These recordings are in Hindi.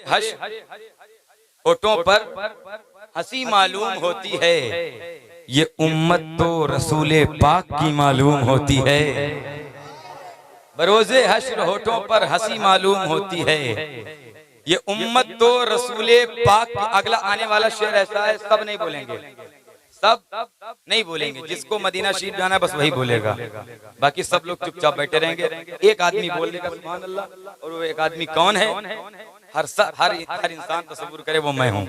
हश होठों पर हंसी मालूम होती है, ये उम्मत तो रसूले पाक की मालूम होती है। बरोज़े हश्र होठों पर हंसी मालूम होती है, ये उम्मत तो रसूले पाक। अगला आने वाला शेर ऐसा है, सब नहीं बोलेंगे, सब नहीं बोलेंगे। जिसको मदीना शरीफ जाना है बस वही बोलेगा, बाकी सब लोग चुपचाप बैठे रहेंगे। एक आदमी बोलेगा सुभान अल्लाह, और वो एक आदमी कौन है? हर इंसान तसव्वुर करे वो मैं हूँ।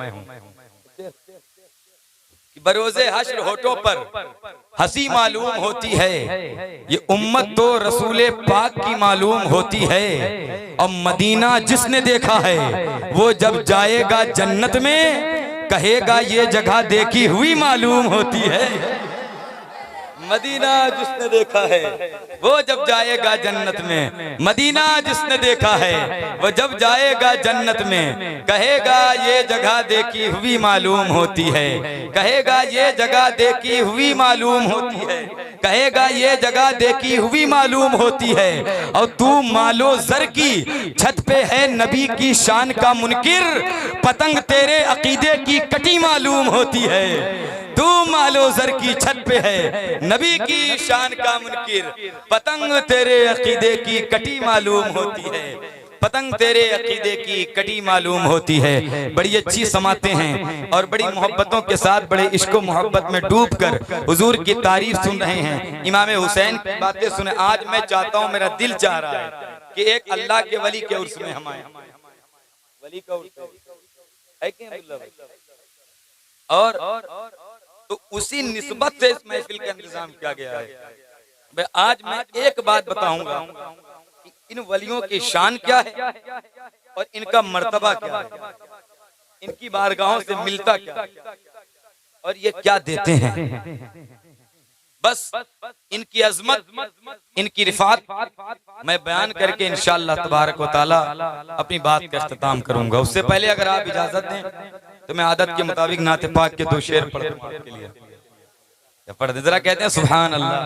बरोज़े हश्र होठों पर हंसी मालूम होती है, ये उम्मत तो रसूले पाक की मालूम होती है। और मदीना जिसने देखा है वो जब जाएगा जन्नत में कहेगा ये जगह देखी हुई मालूम होती है। मदीना जिसने देखा है वो जब जाएगा जन्नत में, मदीना जिसने देखा है वो जब जाएगा जन्नत में कहेगा ये जगह देखी हुई मालूम होती है, कहेगा ये जगह देखी हुई मालूम होती है, कहेगा ये जगह देखी हुई मालूम होती है। और तू मालो जर की छत पे है नबी की शान का मुनकिर, पतंग तेरे अकीदे की कटी मालूम होती है। तू मालो जर की छत पे है नबी की शान का मुनकिर, पतंग तेरे अकीदे की कटी मालूम होती है, पतंग तेरे अकीदे की कटी मालूम होती है। बड़ी अच्छी समाते हैं और बड़ी मोहब्बतों के साथ बड़े इश्क मोहब्बत में डूब कर हुजूर की तारीफ सुन रहे हैं, इमाम हुसैन की बातें सुने। आज मैं चाहता हूँ, मेरा दिल चाह रहा है कि एक अल्लाह के वली के उर्स में हम आए। वली का उर्स है कि और तो उसी निस्बत से इस महफिल का इंतजाम किया गया है। आज मैं एक बात बताऊंगा कि इन वलियों की शान क्या है और इनका मर्तबा क्या है, इनकी बारगाहों से मिलता क्या है और ये क्या देते हैं। बस इनकी अजमत, इनकी रिफात मैं बयान करके इंशाअल्लाह तबारक व तआला अपनी बात का इख्तिताम करूंगा। उससे पहले अगर आप इजाजत दें तो मैं आदत के मुताबिक नाते पाक के दो शेर पढ़ दूं आपके लिए। पढ़ दे जरा, कहते हैं सुभान अल्लाह।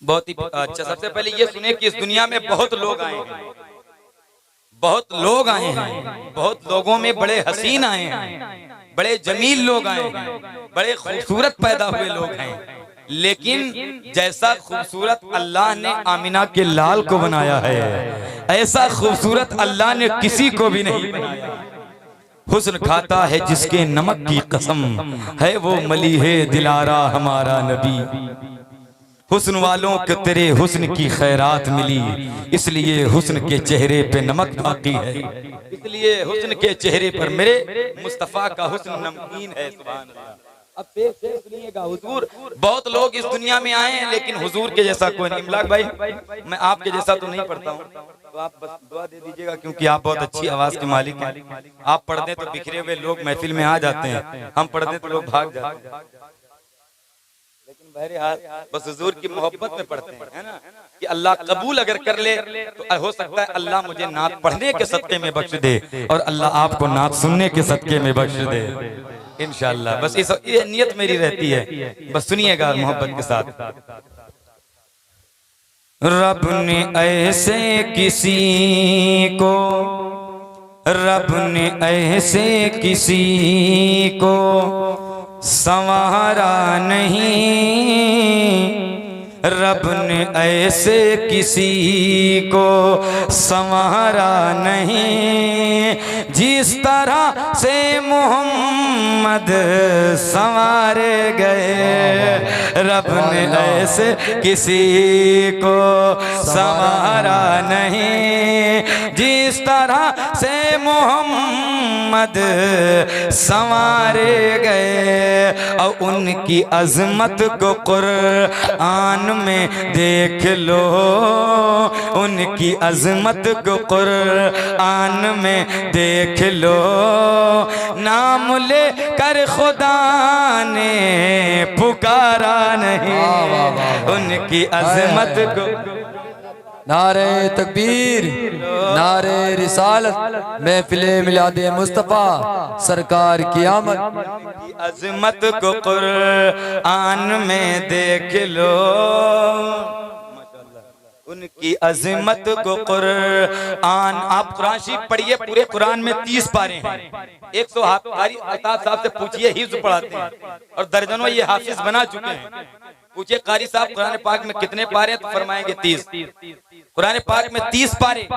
बहुत ही अच्छा। सबसे पहले ये सुने कि इस दुनिया में बहुत लोग आए हैं, बहुत लोग आए हैं, बहुत लोगों में बड़े हसीन आए हैं, बड़े जमील लोग आए हैं, बड़े खूबसूरत पैदा हुए लोग हैं, लेकिन जैसा खूबसूरत अल्लाह ने आमिना के लाल को बनाया है ऐसा खूबसूरत अल्लाह ने किसी को भी नहीं बनाया। हुस्न खाता है जिसके नमक की कसम, है वो मलीहे दिलारा हमारा नबी। हुस्न वालों को तेरे हुस्न की खैरात मिली, इसलिए हुस्न के चेहरे पे नमक बाकी है, इसलिए हुस्न के चेहरे पर मेरे मुस्तफा का हुस्न नमकीन है। सुभान अल्लाह। अब सुनिएगा, हुजूर बहुत लोग इस दुनिया में आए हैं लेकिन हुजूर के जैसा कोई नहीं। इमलाक भाई, मैं आपके जैसा तो नहीं पढ़ता हूँ, तो आप बस दुआ दे दीजिएगा क्योंकि आप बहुत अच्छी आवाज के मालिक हैं। आप पढ़ दें तो बिखरे हुए लोग महफिल में आ जाते हैं, हम पढ़ दें तो लोग भाग जाते हैं। लेकिन बहरहाल बस हुजूर की मोहब्बत में पढ़ते हैं, है ना, कि अल्लाह कबूल अगर कर ले तो हो सकता है अल्लाह मुझे नात पढ़ने के सदके में बख्श दे और अल्लाह आपको नात सुनने के सदके में बख्श दे इंशाअल्लाह। बस ये नियत मेरी रहती है, बस सुनिएगा मोहब्बत के साथ। रब ने ऐसे किसी को, रब ने ऐसे किसी को संवारा नहीं, रब ने ऐसे किसी को संवारा नहीं, जिस तरह से मोहम्मद संवारे गए। रब ने ऐसे किसी को संवारा नहीं, जिस तरह से मोहम्मद संवारे गए। और उनकी अजमत को कुरान में देख लो, उनकी अजमत को कुरान में देख लो। नाम ले कर खुदा ने पुकारा नहीं, उनकी अजमत को। नारे तकबीर, नारे रिसालत, महफिले मिलादे मुस्तफ़ा, सरकार की आमद। अजमत को कुरान में देख लो, उनकी अजमत को कुरान। आप कुरान शरीफ पढ़िए, पूरे कुरान में 30 पारे हैं। 100 कारी अल्ताफ साहब से पूछिए, हिफ्ज पढ़ाते हैं और दर्जनों ये हाफिज बना चुके हैं। पूछिए कारी साहब कुरान पाक में कितने पारे हैं, तो फरमाएंगे 30। कुरान पाक में 30 पारे,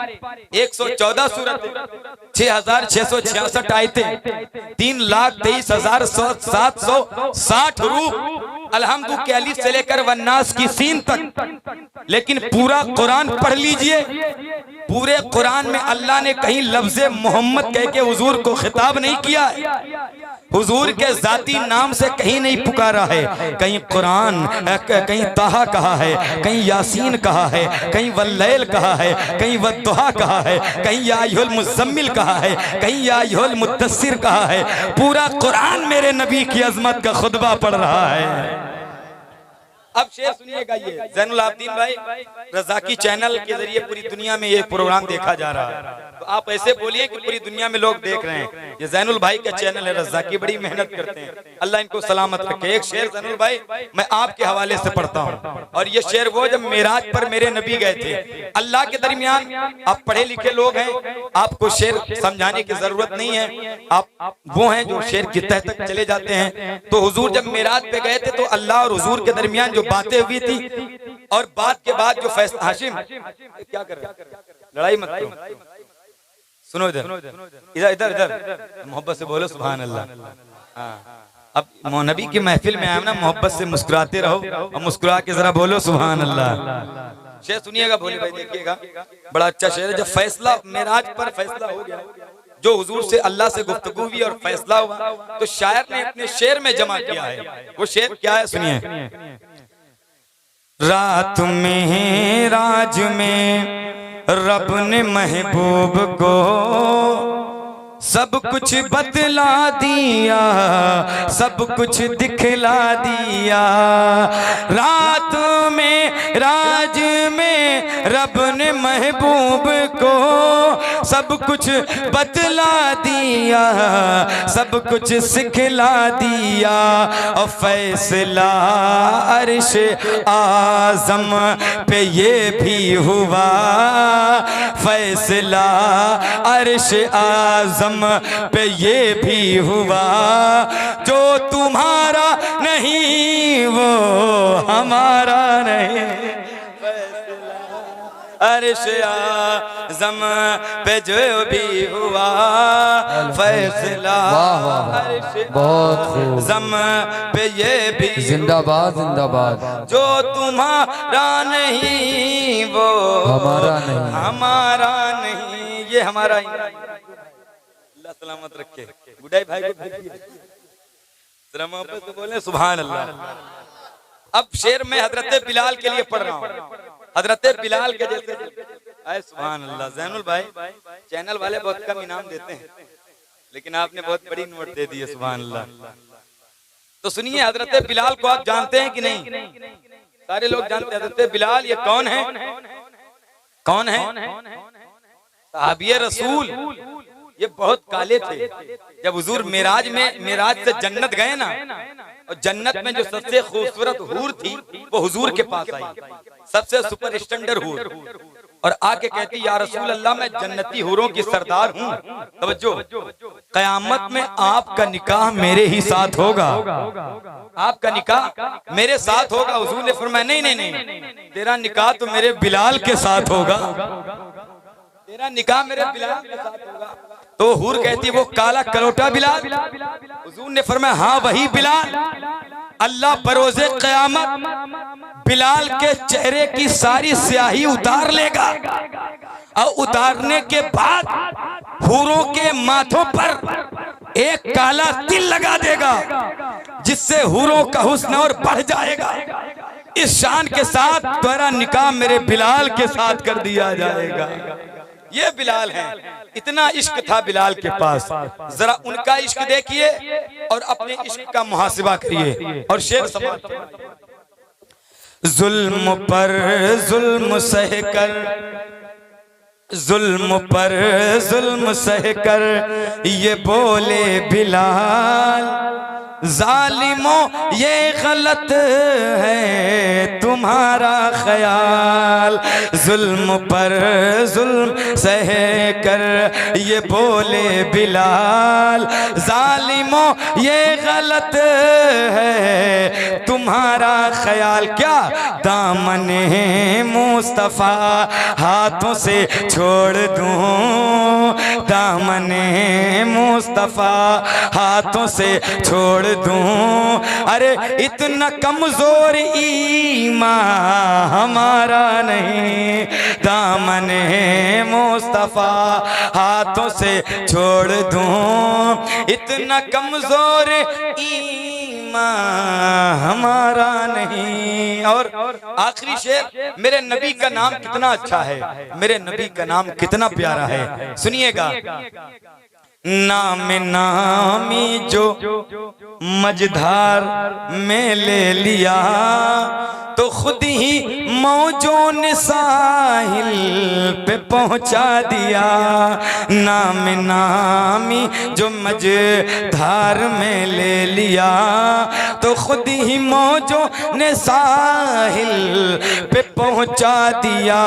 114 सूरत, 6666 आयतें, 3,23,760 रूह, अलहम्दु के अलिफ से लेकर वन्नास की सीन तक। लेकिन पूरा कुरान पढ़ लीजिए, पूरे कुरान में अल्लाह ने कहीं लफ्ज़े मोहम्मद कह के हुजूर को खिताब नहीं किया है, हुजूर के जाती नाम से कहीं नहीं पुकारा है। कहीं कुरान, कहीं ताहा कहा है, कहीं यासीन कहा है, कहीं वल्लैल कहा है, कहीं वद्दुहा कहा है, कहीं या अय्युहल मुज़म्मिल कहा है, कहीं या अय्युहल मुद्दस्सिर कहा है। पूरा कुरान मेरे नबी की अजमत का खुतबा पढ़ रहा है। अब शेर सुनिएगा, ये ज़ैनुल आबिदीन भाई रज़ाकी चैनल के जरिए पूरी दुनिया में ये प्रोग्राम देखा जा रहा है। तो आप ऐसे बोलिए कि पूरी दुनिया में लोग देख रहे हैं। ये ज़ैनुल भाई का चैनल है, रज़ाकी बड़ी मेहनत करते हैं, अल्लाह इनको सलामत रखे। एक शेर ज़ैनुल भाई मैं आपके हवाले से पढ़ता हूँ, और ये शेर वो जब मेराज पर मेरे नबी गए थे अल्लाह के दरमियान। आप पढ़े लिखे लोग हैं, आपको शेर समझाने की जरूरत नहीं है, आप वो हैं जो शेर की तह तक चले जाते हैं। तो हुजूर जब मेराज पे गए थे तो अल्लाह और हुजूर के दरमियान जो बातें हुई थी, और बात के बाद जो फैसला, हाशिम क्या कर रहे हैं, लड़ाई मत करो, सुनो इधर इधर इधर इधर, मोहब्बत से बोलो सुभान अल्लाह। हाँ, अब नबी की महफिल में आए ना, मोहब्बत से मुस्कुराते रहो और मुस्कुरा के जरा बोलो सुभान अल्लाह। शेर सुनिएगा भोले भाई, देखिएगा बड़ा अच्छा शेर है। जब फैसला मेराज पर फैसला हो गया, जो हुजूर से अल्लाह से गुफ्तगू हुई और फैसला हुआ, तो शायर ने अपने शेर में जमा किया है। वो शेर क्या है, सुनिए। रात में राज में रब ने महबूब को सब कुछ बतला दिया, सब कुछ दिखला दिया। रात में राज में रब ने महबूब को सब कुछ बतला दिया, सब कुछ सिखला दिया। और फैसला अर्श आज़म पे ये भी हुआ, फैसला अर्श आज़म पे ये भी हुआ। जो तुम्हारा नहीं वो हमारा नहीं, अर्श आज़म पे जो भी हुआ, फैसला अर्श आज़म पे ये भी, जिंदाबाद जिंदाबाद। जो तुम्हारा नहीं वो हमारा नहीं, हमारा नहीं, ये हमारा ही। अल्लाह सलामत रखे। बुढ़ाई भाई को बोले सुभान अल्लाह। अब शेर में हजरत बिलाल के लिए पढ़ रहा हूँ, हजरत बिलाल के जैसे आए सुभान अल्लाह। ज़ैनुल भाई चैनल वाले बहुत कम इनाम देते हैं, लेकिन आपने बहुत बड़ी नोट दे दी है सुभान अल्लाह। तो सुनिए, हजरत बिलाल को आप जानते हैं कि नहीं? सारे लोग जानते हैं हजरत बिलाल। ये कौन है? कौन है? सहाबी रसूल। ये बहुत काले थे। जब हुजूर मेराज से जन्नत गए ना, और जन्नत में जो सबसे खूबसूरत हूर थी वो हुजूर के पास आई, सबसे सुपर स्टैंडर्ड हूर, और आके कहती या रसूल अल्लाह मैं जन्नती हूरों की सरदार हूँ। तवज्जो, कयामत में आपका निकाह मेरे ही साथ होगा, आपका निकाह मेरे साथ होगा। हुजूर ने फरमाया नहीं नहीं नहीं, तेरा निकाह तो मेरे बिलाल के साथ होगा, तेरा निकाह मेरे बिलाल के साथ होगा। तो हूर कहती वो काला करोटा बिलाल? हुजूर ने फरमाया हाँ वही बिलाल। अल्लाह बरोज़े क़यामत बिलाल के चेहरे की सारी स्याही उतार लेगा, और उतारने के बाद हूरों के माथों पर एक काला तिल लगा देगा, जिससे हूरों का हुस्न और बढ़ जाएगा। इस शान के साथ तुम्हारा निकाह मेरे बिलाल के साथ कर दिया जाएगा। ये बिलाल हैं। इतना इश्क था बिलाल के पास। जरा उनका इश्क देखिए और अपने इश्क का मुहासिबा करिए। और शेर समाप्त। जुल्म पर जुल्म सहकर, जुल्म पर जुल्म सहकर ये बोले बिलाल, जालिमों ये गलत है तुम्हारा ख्याल, जुल्म पर जुल्म सह कर ये बोले बिलाल, जालिमों ये गलत है तुम्हारा ख्याल। क्या दामने मुस्तफा हाथों से छोड़ दूं, दामने मुस्तफा हाथों से छोड़ दूं, अरे इतना कमजोर ईमान हमारा नहीं, दामने मुस्तफा हाथों से छोड़ दूं, इतना कमजोर ईमान हमारा नहीं। और आखिरी शेर, मेरे नबी का नाम कितना अच्छा है, मेरे नबी का नाम कितना प्यारा है, सुनिएगा। नाम नामी जो मझधार में ले लिया, तो खुद ही मौजों ने साहिल पे पहुंचा दिया। नाम नामी जो मझधार में ले लिया, तो खुद ही मौजों ने साहिल पे पहुंचा दिया।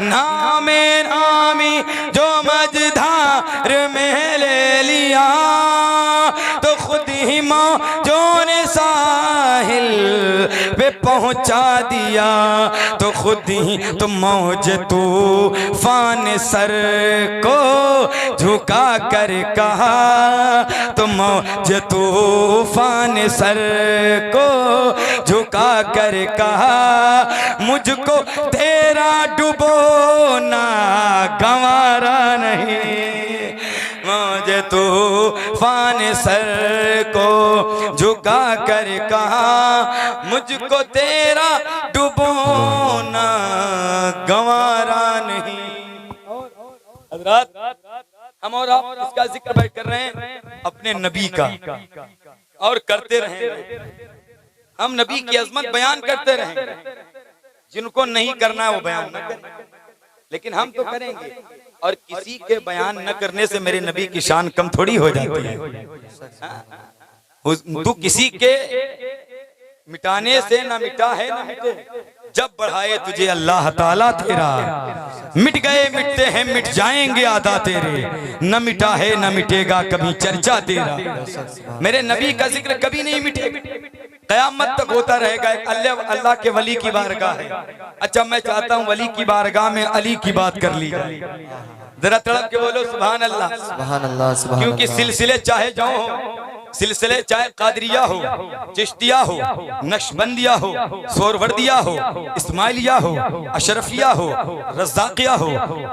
नाम नामी जो मझधार में ले लिया, तो खुद ही मौजों ने साहिल पे पहुंचा दिया, तो खुद ही तो मौज तूफान सर को झुका कर कहा, तो मौज तूफान सर को झुका कर कहा, मुझको तेरा डुबोना गंवारा नहीं। मौज तूफान सर को झुका कर कहा, मुझको तेरा डुबोना गंवारा नहीं। हज़रात, हम और आप इसका जिक्र बैठ कर रहे हैं अपने नबी का, और करते रहें। हम नबी की अजमत बयान करते रहें, जिनको नहीं करना है वो बयान न करें, लेकिन हम तो करेंगे। और किसी के बयान न करने से मेरे नबी की शान कम थोड़ी हो जाती है। तू किसी के मिटाने से ना मिटा है ना मिटे, जब बढ़ाए तुझे अल्लाह ताला तेरा, मिट गए मिटते हैं मिट जाएंगे आदा तेरे, न मिटा है न मिटेगा कभी चर्चा तेरा। मेरे नबी का जिक्र कभी नहीं मिटेगा, कयामत तक होता रहेगा। अल्लाह के वली की बारगाह है। अच्छा, मैं चाहता हूँ वली की बारगाह में अली की बात कर ली जाए। जरा तड़प के बोलो सुभान अल्लाह, सुभान अल्लाह, सुभान अल्लाह। क्योंकि सिलसिले चाहे जो हो, सिलसिले चाहे कादरिया हो, चिश्तिया हो, नक्शबंदिया हो, सोरवर्दिया हो, इस्माइलिया हो, अशरफिया हो, रज़ाकिया हो,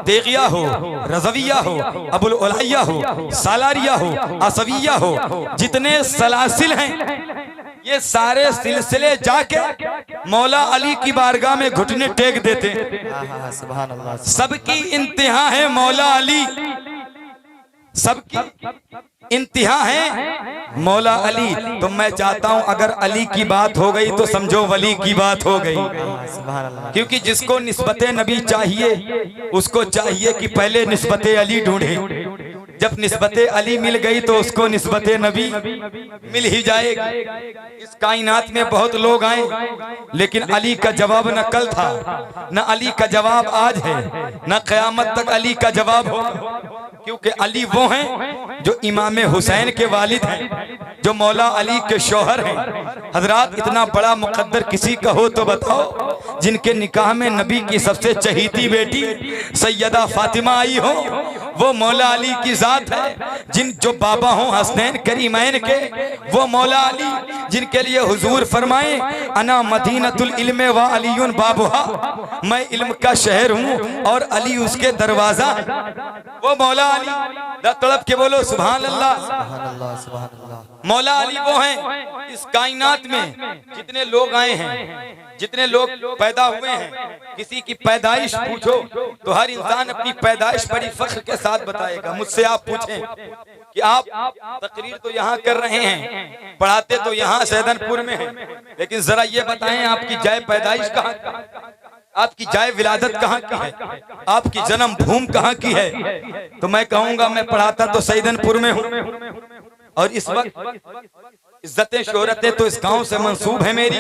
तेगिया हो, रज़विया हो, अबुल उलैया हो, सालारिया हो, असविया हो, जितने सलासिल हैं ये सारे सिलसिले जाके मौला अली की बारगाह में घुटने टेक देते। सुभान अल्लाह। सबकी इंतहा है मौला अली, सबकी इंतहा है मौला अली। तो मैं चाहता हूं अगर अली की बात हो गई तो समझो वली की बात हो गई। क्योंकि जिसको निस्बत नबी चाहिए उसको चाहिए कि पहले निस्बत अली ढूंढे, जब निस्बत अली मिल गई तो उसको निस्बत नबी मिल ही जाएगी। इस कायनात में बहुत लोग आए, लेकिन अली का जवाब न कल था, न अली का जवाब आज है, न क़यामत तक अली का जवाब हो। क्योंकि अली वो हैं जो इमाम हुसैन के वालिद हैं, जो मौला अली के शौहर हैं। हजरात, इतना बड़ा मुकद्दर किसी का हो तो बताओ, जिनके निकाह में नबी की सबसे चहीती बेटी सैयदा फातिमा आई हो, वो मौला अली की जात है। जो बाबा हो हसनैन करीमैन के, वो मौला अली, जिनके लिए हुजूर फरमाए अना मदीनतुल इल्म व अलीयुन बाबुहा, मैं इल्म का शहर हूँ और अली उसके दरवाजा, वो मौला अली। तड़प के बोलो सुभान अल्लाह, सुभान अल्लाह, सुभान अल्लाह। मौला अली वो हैं इस कायनात में जितने लोग आए हैं, जितने लोग पैदा हुए हैं, किसी की पैदाइश पूछो तो हर इंसान अपनी पैदाइश बड़ी फख्र के साथ बताएगा। मुझसे आप पूछें कि आप तकरीर तो यहाँ कर रहे हैं, पढ़ाते तो यहाँ सैदनपुर में हैं, लेकिन जरा ये बताएं आपकी जाए पैदाइश कहाँ, आपकी जाए विलादत कहाँ की है, आपकी जन्म भूमि कहाँ की है। तो मैं कहूँगा मैं पढ़ाता तो सैदनपुर में हूँ, और इस वक्त इज्जतें शोहरतें तो इस गांव से मंसूब है मेरी,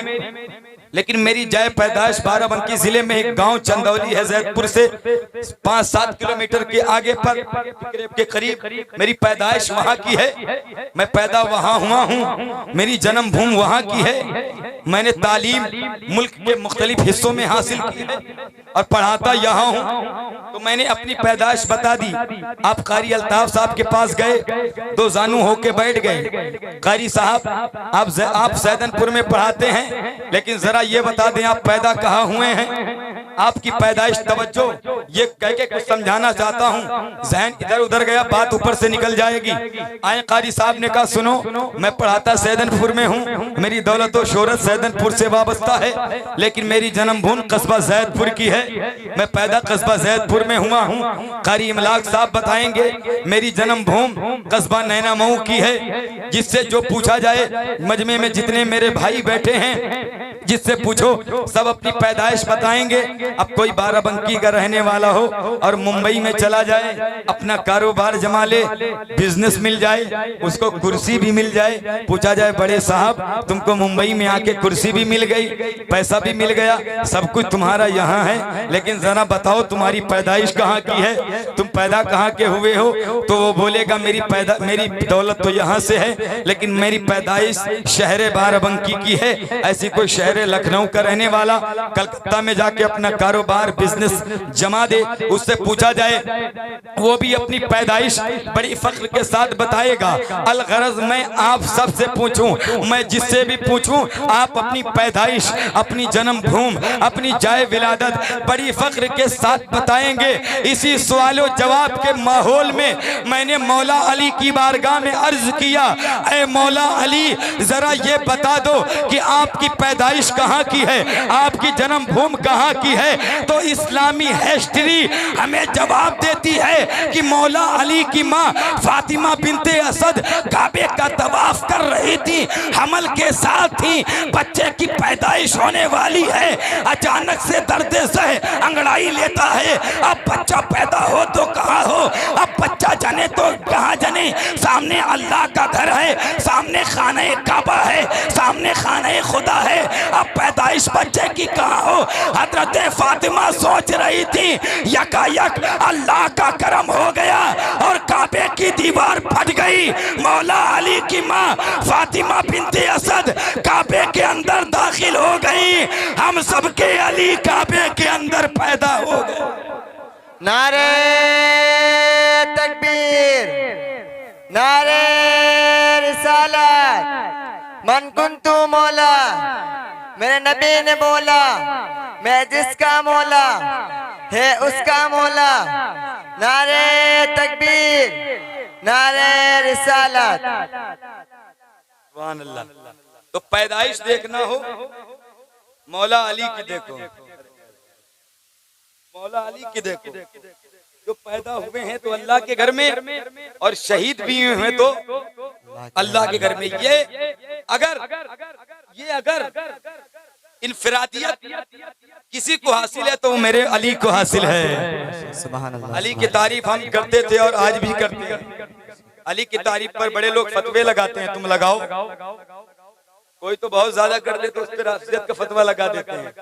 लेकिन मेरी जय पैदाइश बाराबंकी जिले में एक गांव चंदौली है, जैदपुर से 5-7 किलोमीटर के आगे पर के करीब मेरी पैदाइश वहां की है। मैं पैदा वहां हुआ हूं, मेरी जन्मभूमि वहां की है। मैंने तालीम मुल्क के मुख्तलिफ हिस्सों में हासिल की है और पढ़ाता यहाँ हूँ। तो मैंने अपनी पैदाइश बता दी। आप कारी अल्ताफ साहब के पास गए, दो जानू होके बैठ गए। कारी साहब आप सैदनपुर में पढ़ाते हैं, लेकिन जरा ये बता दें आप पैदा कहाँ हुए हैं, आपकी पैदाइश तवज्जो, ये कह के कुछ समझाना चाहता हूँ। जहन इधर उधर गया, बात ऊपर से निकल जाएगी। आए कारी साहब ने कहा सुनो, मैं पढ़ाता सैदनपुर में हूँ, मेरी दौलत और शोहरत सैदनपुर से वाबस्ता है, लेकिन मेरी जन्मभूमि कस्बा जैदपुर की है। मैं पैदा कस्बा जैदपुर में हुआ हूँ। कारी इमलाक साहब बताएंगे मेरी जन्मभूमि कस्बा नैना मऊ की है। जिससे जो पूछा जाए, मजमे में जितने मेरे भाई बैठे हैं, जिससे पूछो सब अपनी पैदाइश बताएंगे। अब कोई बाराबंकी का रहने वाला हो और मुंबई में चला जाए, अपना कारोबार जमा ले, बिजनेस मिल जाए, उसको कुर्सी भी मिल जाए, पूछा जाए बड़े साहब तुमको मुंबई में आके कुर्सी भी मिल गई, पैसा भी मिल गया, सब कुछ तुम्हारा यहाँ है, लेकिन जरा बताओ तुम्हारी पैदाइश कहाँ की है, तुम पैदा कहाँ के हुए हो? तो वो बोलेगा मेरी दौलत तो यहाँ से है, लेकिन मेरी पैदाइश शहर बाराबंकी की है। ऐसी कोई शहर लखनऊ का रहने वाला कलकत्ता में जाके अपना कारोबार बिजनेस जमा दे, उससे पूछा जाए, वो भी अपनी पैदाइश बड़ी फख्र के साथ बताएगा। अलगरज मैं आप सबसे पूछूं, मैं जिससे भी पूछूं, आप अपनी पैदाइश, अपनी जन्मभूमि, अपनी जाए विलादत बड़ी फख्र के साथ बताएंगे। इसी सवालो जवाब के माहौल में मैंने मौला अली की बारगाह में अर्ज किया, ऐ मौला अली जरा ये बता दो कि आपकी पैदाइश कहाँ की है, आपकी जन्मभूमि कहाँ की है? तो इस्लामी हिस्ट्री हमें जवाब देती है कि मौला अली की माँ फातिमा बिनते असद काबे का तवाफ कर रही थी, हमल के साथ थी, बच्चे की पैदाइश होने वाली है, अचानक से दर्द सह अंगड़ाई लेता है। अब बच्चा पैदा हो तो कहाँ हो, अब बच्चा जने तो कहाँ जने? सामने अल्लाह का घर है, सामने खाने काबा है, सामने खाने खुदा है, अब पैदाइश बच्चे की कहाँ हो? हजरत फातिमा सोच रही थी, यकायक अल्लाह का करम हो गया और काबे की दीवार फट गई। मौला अली की माँ फातिमा बिनते असद काबे के अंदर दाखिल हो गई, हम सबके अली काबे के अंदर पैदा हो गए। नारे तकबीर, नारे रिसालत, मन कुंतु मौला, मेरे नबी ने बोला मैं जिसका मौला है उसका मौला। नारे तकबीर, नारे रिसालत। सुभान अल्लाह। तो पैदाइश देखना हो, मौला अली की देखो, मौला अली की देखो। जो पैदा हुए हैं तो अल्लाह के घर में, और शहीद भी हुए तो अल्लाह के घर में। ये अगर इनफरादियत किसी को हासिल है तो वो मेरे अली को हासिल है। सुभान अल्लाह। अली की तारीफ हम करते थे और आज भी करते हैं। अली की तारीफ पर बड़े लोग फतवे लगाते हैं, तुम लगाओ। कोई तो बहुत ज्यादा कर दे तो उस पर राफजियत का फतवा लगा देते हैं।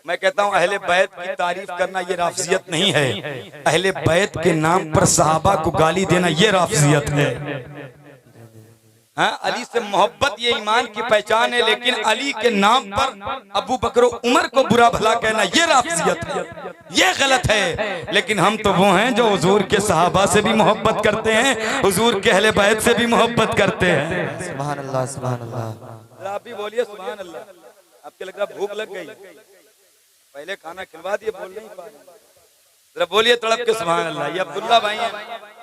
मैं कहता हूँ अहले बैत की तारीफ करना ये राफजियत नहीं है, अहले बैत के नाम पर सहाबा को गाली देना ये राफजियत है। हाँ, अली से मोहब्बत ये ईमान की पहचान है, लेकिन अली के नाम पर अबू बकर उमर को बुरा भला कहना ये राफजियत है, ये गलत है। लेकिन हम तो वो हैं जो हुजूर के सहाबा से भी मोहब्बत करते हैं, हुजूर के अहले बैत से भी मोहब्बत करते हैं। सुभान अल्लाह, सुभान अल्लाह। आप भी बोलिए सुभान अल्लाह। आपके लग रहा भूख लग गई, पहले खाना खिलवा दिए, बोल नहीं पा रहे, जरा बोलिए तड़प के सुभान अल्लाह। ये अब्दुल्ला भाई हैं,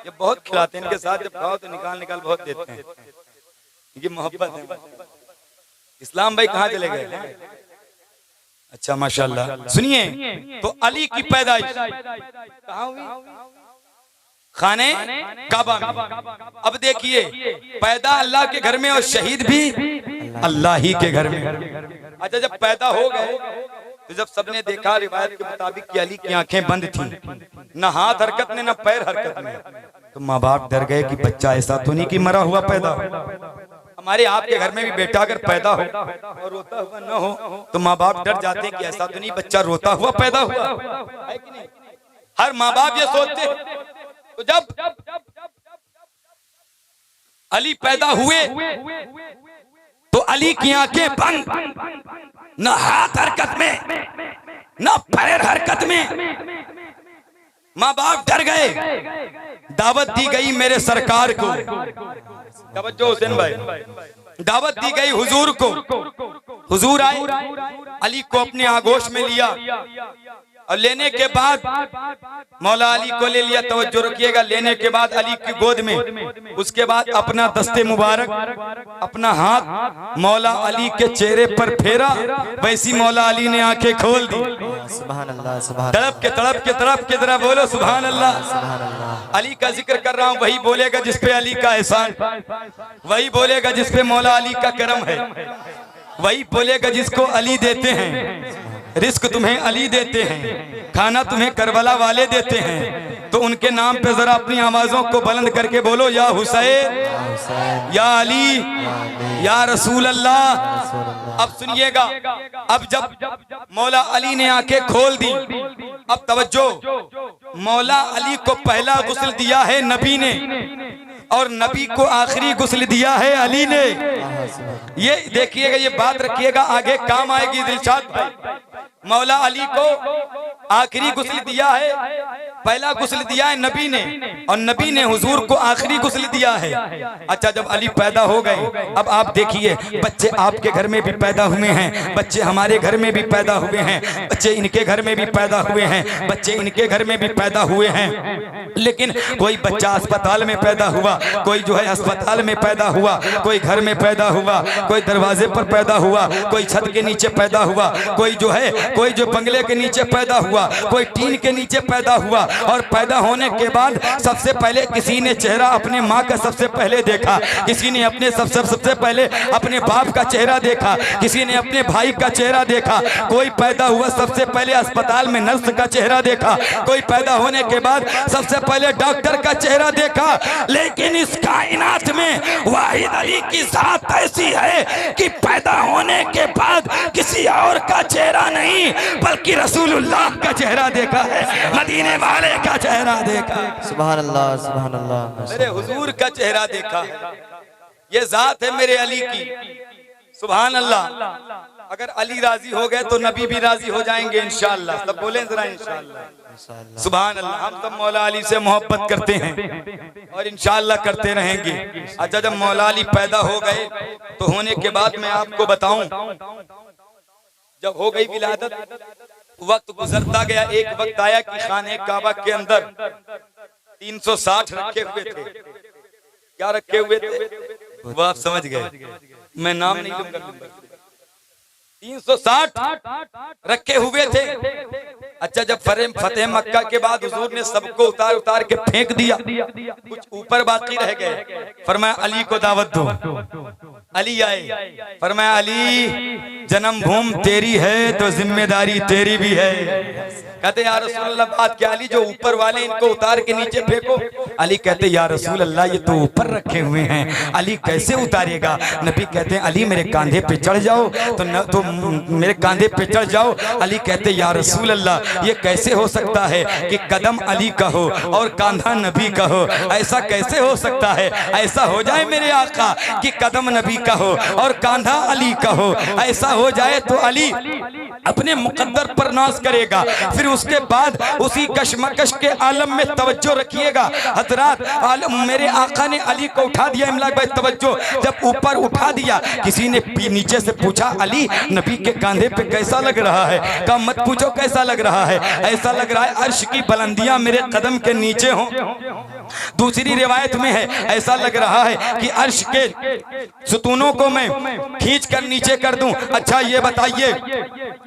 ये बहुत खिलाते हैं, इनके साथ जब खाओ तो निकाल बहुत देते हैं, ये मोहब्बत है। इस्लाम भाई कहाँ चले गए? अच्छा माशाल्लाह। सुनिए, तो अली की पैदाइश कहाँ हुई? खाने काबा में। अब देखिए, पैदा अल्लाह के घर में और शहीद भी अल्लाह ही के घर में। अच्छा, जब पैदा हो गए तो जब सबने देखा रिवायत के मुताबिक कि अली की आंखें बंद थी, न हाथ हरकत में न पैर हरकत में, तो माँ बाप डर गए कि बच्चा ऐसा तो नहीं कि मरा हुआ पैदा हो। हमारे आपके घर में भी बेटा अगर पैदा हो और रोता हुआ न हो तो माँ बाप डर जाते हैं कि ऐसा तो नहीं बच्चा रोता हुआ पैदा हुआ है कि नहीं। हर माँ बाप ये सोचते हैं। तो जब अली पैदा हुए तो अली की आंखें बंद, न हाथ हरकत में न पैर हरकत में। माँ बाप डर गए। दावत दी गई मेरे सरकार को, तवज्जो हुसैन भाई, दावत दी गई हुजूर को। हुजूर आए, अली को अपने आगोश में लिया और लेने के बाद मौला अली को ले लिया। तवज्जो रखिएगा, लेने के बाद अली की गोद में, उसके बाद अपना दस्ते मुबारक, अपना हाथ मौला अली के चेहरे पर फेरा। वैसी मौला अली ने आंखें खोल दी। सुभान अल्लाह, सुभान तड़प के तड़प के तड़प के जरा बोलो सुभान अल्लाह। अल्लाह। अली का जिक्र कर रहा हूँ, वही बोलेगा जिस पे अली का एहसान, वही बोलेगा जिस पे मौला अली का करम है, वही बोलेगा जिसको अली देते हैं। रिस्क तुम्हें अली देते हैं, खाना तुम्हें करबला वाले देते हैं। तो उनके नाम पे जरा अपनी आवाजों को बुलंद करके बोलो, या हुसैन, या अली, या रसूल अल्लाह। अब सुनिएगा, अब जब मौला अली ने आंखें खोल दी, अब तवज्जो, मौला अली को पहला गुस्ल दिया है नबी ने और नबी को आखिरी गुस्ल दिया है अली ने। ये देखिएगा, ये बात रखिएगा, आगे काम आएगी दिलशाद भाई। मौला अली को आखिरी गुस्ल दिया है, पहला गुस्ल दिया है नबी ने और नबी ने हुजूर को आखिरी गुस्ल दिया है। अच्छा, जब अली पैदा हो गए, अब आप देखिए, बच्चे आपके घर में भी पैदा हुए हैं, बच्चे हमारे घर में भी पैदा हुए हैं, बच्चे इनके घर में भी पैदा हुए हैं, बच्चे इनके घर में भी पैदा हुए हैं। लेकिन कोई बच्चा अस्पताल में पैदा हुआ, कोई जो है अस्पताल में पैदा हुआ, कोई घर में पैदा हुआ, कोई दरवाजे पर पैदा हुआ, कोई छत के नीचे पैदा हुआ, कोई जो है कोई जो बंगले के नीचे पैदा हुआ, कोई टीन के नीचे पैदा हुआ। और पैदा होने के बाद सबसे पहले किसी ने चेहरा अपने माँ का सबसे पहले देखा, किसी ने अपने सबसे पहले अपने बाप का चेहरा देखा, किसी ने अपने भाई का चेहरा देखा। कोई पैदा हुआ सबसे पहले अस्पताल में नर्स का चेहरा देखा, कोई पैदा होने के बाद सबसे पहले डॉक्टर का चेहरा देखा। लेकिन इस कायनात में वाहिद अली की जात ऐसी है कि पैदा होने के बाद किसी और का चेहरा नहीं बल्कि रसूलुल्लाह का चेहरा देखा है, मदीने वाले का चेहरा देखा है। सुभान अल्लाह, सुभान अल्लाह। मेरे हुजूर का चेहरा देखा है। ये जात है मेरे अली की। सुभान अल्लाह। अगर अली राजी हो गए तो नबी भी राजी हो जाएंगे इंशाअल्लाह। सब बोलें जरा इंशाअल्लाह। सुभान अल्लाह। हम सब मौला अली से मोहब्बत करते हैं और इंशाअल्लाह करते रहेंगे। अच्छा, जब मौला अली पैदा हो गए तो होने के बाद मैं आपको बताऊं, जब हो गई विलादत, वक्त गुजरता गया। एक वक्त आया कि खाने काबा के अंदर 360 रखे हुए थे। क्या रखे हुए थे वो आप समझ गए, मैं नाम नहीं लूंगा। 360 रखे हुए थे। अच्छा, जब फतेह मक्का के बाद हुजूर ने सबको उतार उतार के फेंक दिया, कुछ ऊपर बाकी रह गए। फरमाया अली को दावत दो। अली आए, फरमाया अली जन्मभूमि तेरी है तो जिम्मेदारी तेरी भी है। कहते या रसूल अल्लाह, बात क्या अली, जो ऊपर वाले इनको उतार के नीचे फेंको। अली कहते या रसूल अल्लाह, ये तो ऊपर रखे हुए हैं, अली कैसे उतारेगा। नबी कहते हैं अली मेरे कांधे पे चढ़ जाओ, तो मेरे कांधे पे चढ़ जाओ। अली कहते या रसूल अल्लाह, ये कैसे हो सकता है कि कदम अली का हो और कांधा नबी का हो। ऐसा कैसे हो सकता है। ऐसा हो जाए मेरे आका कि कदम नबी का हो और कांधा अली का हो। ऐसा हो जाए तो अली अपने मुकद्दर पर नाज करेगा। फिर उसके बाद उसी कशमकश के आलम में तवज्जो रखिएगा हजरात, मेरे आका ने अली को उठा दिया। इमलाक भाई तवज्जो, जब ऊपर उठा दिया, किसी ने नीचे से पूछा अली नबी के कांधे पे कैसा लग रहा है। कहा मत पूछो कैसा लग रहा है, ऐसा लग रहा है अर्श की बुलंदियां मेरे कदम के नीचे हों। दूसरी रिवायत में है ऐसा लग रहा है कि अर्श के सुतूनों को मैं खींच कर नीचे कर दूं। अच्छा ये बताइए,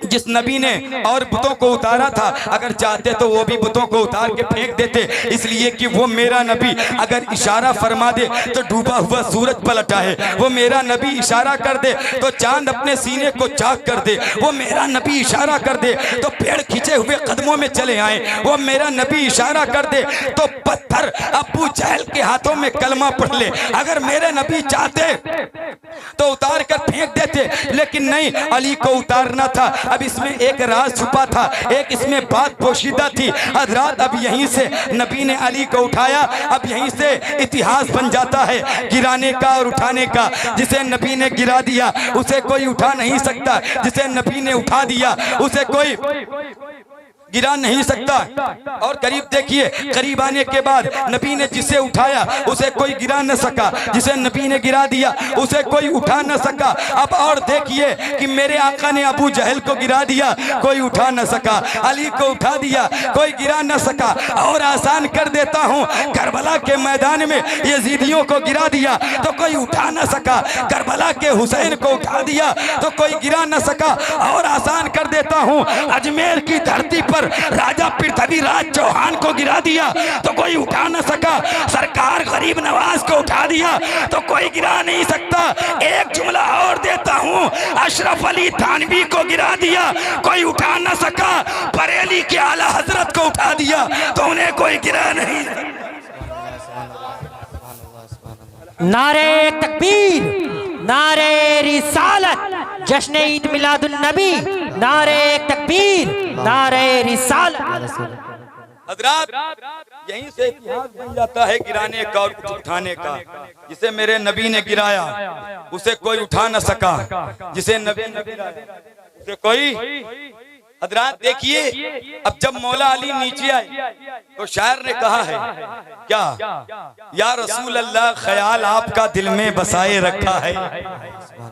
जिस नबी ने और बुतों को उतारा था अगर चाहते तो वो भी बुतों को उतार के फेंक देते, इसलिए कि वो मेरा नबी अगर इशारा फरमा दे तो डूबा हुआ सूरज पलट आए, वो मेरा नबी इशारा कर दे तो चांद अपने सीने को चाक कर दे, वो मेरा नबी इशारा कर दे तो पेड़ खींचे हुए कदमों में चले आए, वो मेरा नबी इशारा कर दे तो पत्थर अबू जहल के हाथों में कलमा पढ़ ले। अगर मेरे नबी चाहते तो उतार कर फेंक देते, लेकिन नहीं, अली को उतारना था। अब इसमें एक राज छुपा था, एक इसमें बात पोशीदा थी। हजरात अब यहीं से नबी ने अली को उठाया, अब यहीं से इतिहास बन जाता है गिराने का और उठाने का। जिसे नबी ने गिरा दिया उसे कोई उठा नहीं सकता, जिसे नबी ने उठा दिया उसे कोई गिरा नहीं सकता। और करीब देखिए, करीब आने के बाद नबी ने जिसे उठाया उसे कोई गिरा न सका, जिसे नबी ने गिरा दिया उसे कोई उठा न सका। अब और देखिए कि मेरे आका ने अबू जहल को गिरा दिया, कोई उठा न सका, अली को उठा दिया, कोई गिरा न सका। और आसान कर देता हूँ, करबला के मैदान में यजीदियों को गिरा दिया तो कोई उठा न सका, करबला के हुसैन को उठा दिया तो कोई गिरा न सका। और आसान कर देता हूँ, अजमेर की धरती पर राजा पृथ्वीराज चौहान को गिरा दिया तो कोई उठा न सका, सरकार गरीब नवाज को उठा दिया तो कोई गिरा नहीं सकता। एक जुमला और देता हूँ, अशरफ अली थानवी को गिरा दिया कोई उठा न सका, बरेली के आला हजरत को उठा दिया तो उन्हें कोई गिरा नहीं। नारे तकबीर, नारे रिसालत, जश्न ईद मिलादुन नबी, नारे तकबीर, नारे रिसालत। हजरात यहीं से इतिहास बन जाता है गिराने का और उठाने का। जिसे मेरे नबी ने गिराया उसे कोई उठा न सका, जिसे नबी ने गिराया उसे कोई। हजरात देखिए, अब जब मौला अली नीचे आए तो शायर ने कहा है क्या, या रसूल अल्लाह ख्याल आपका दिल में बसाए रखा है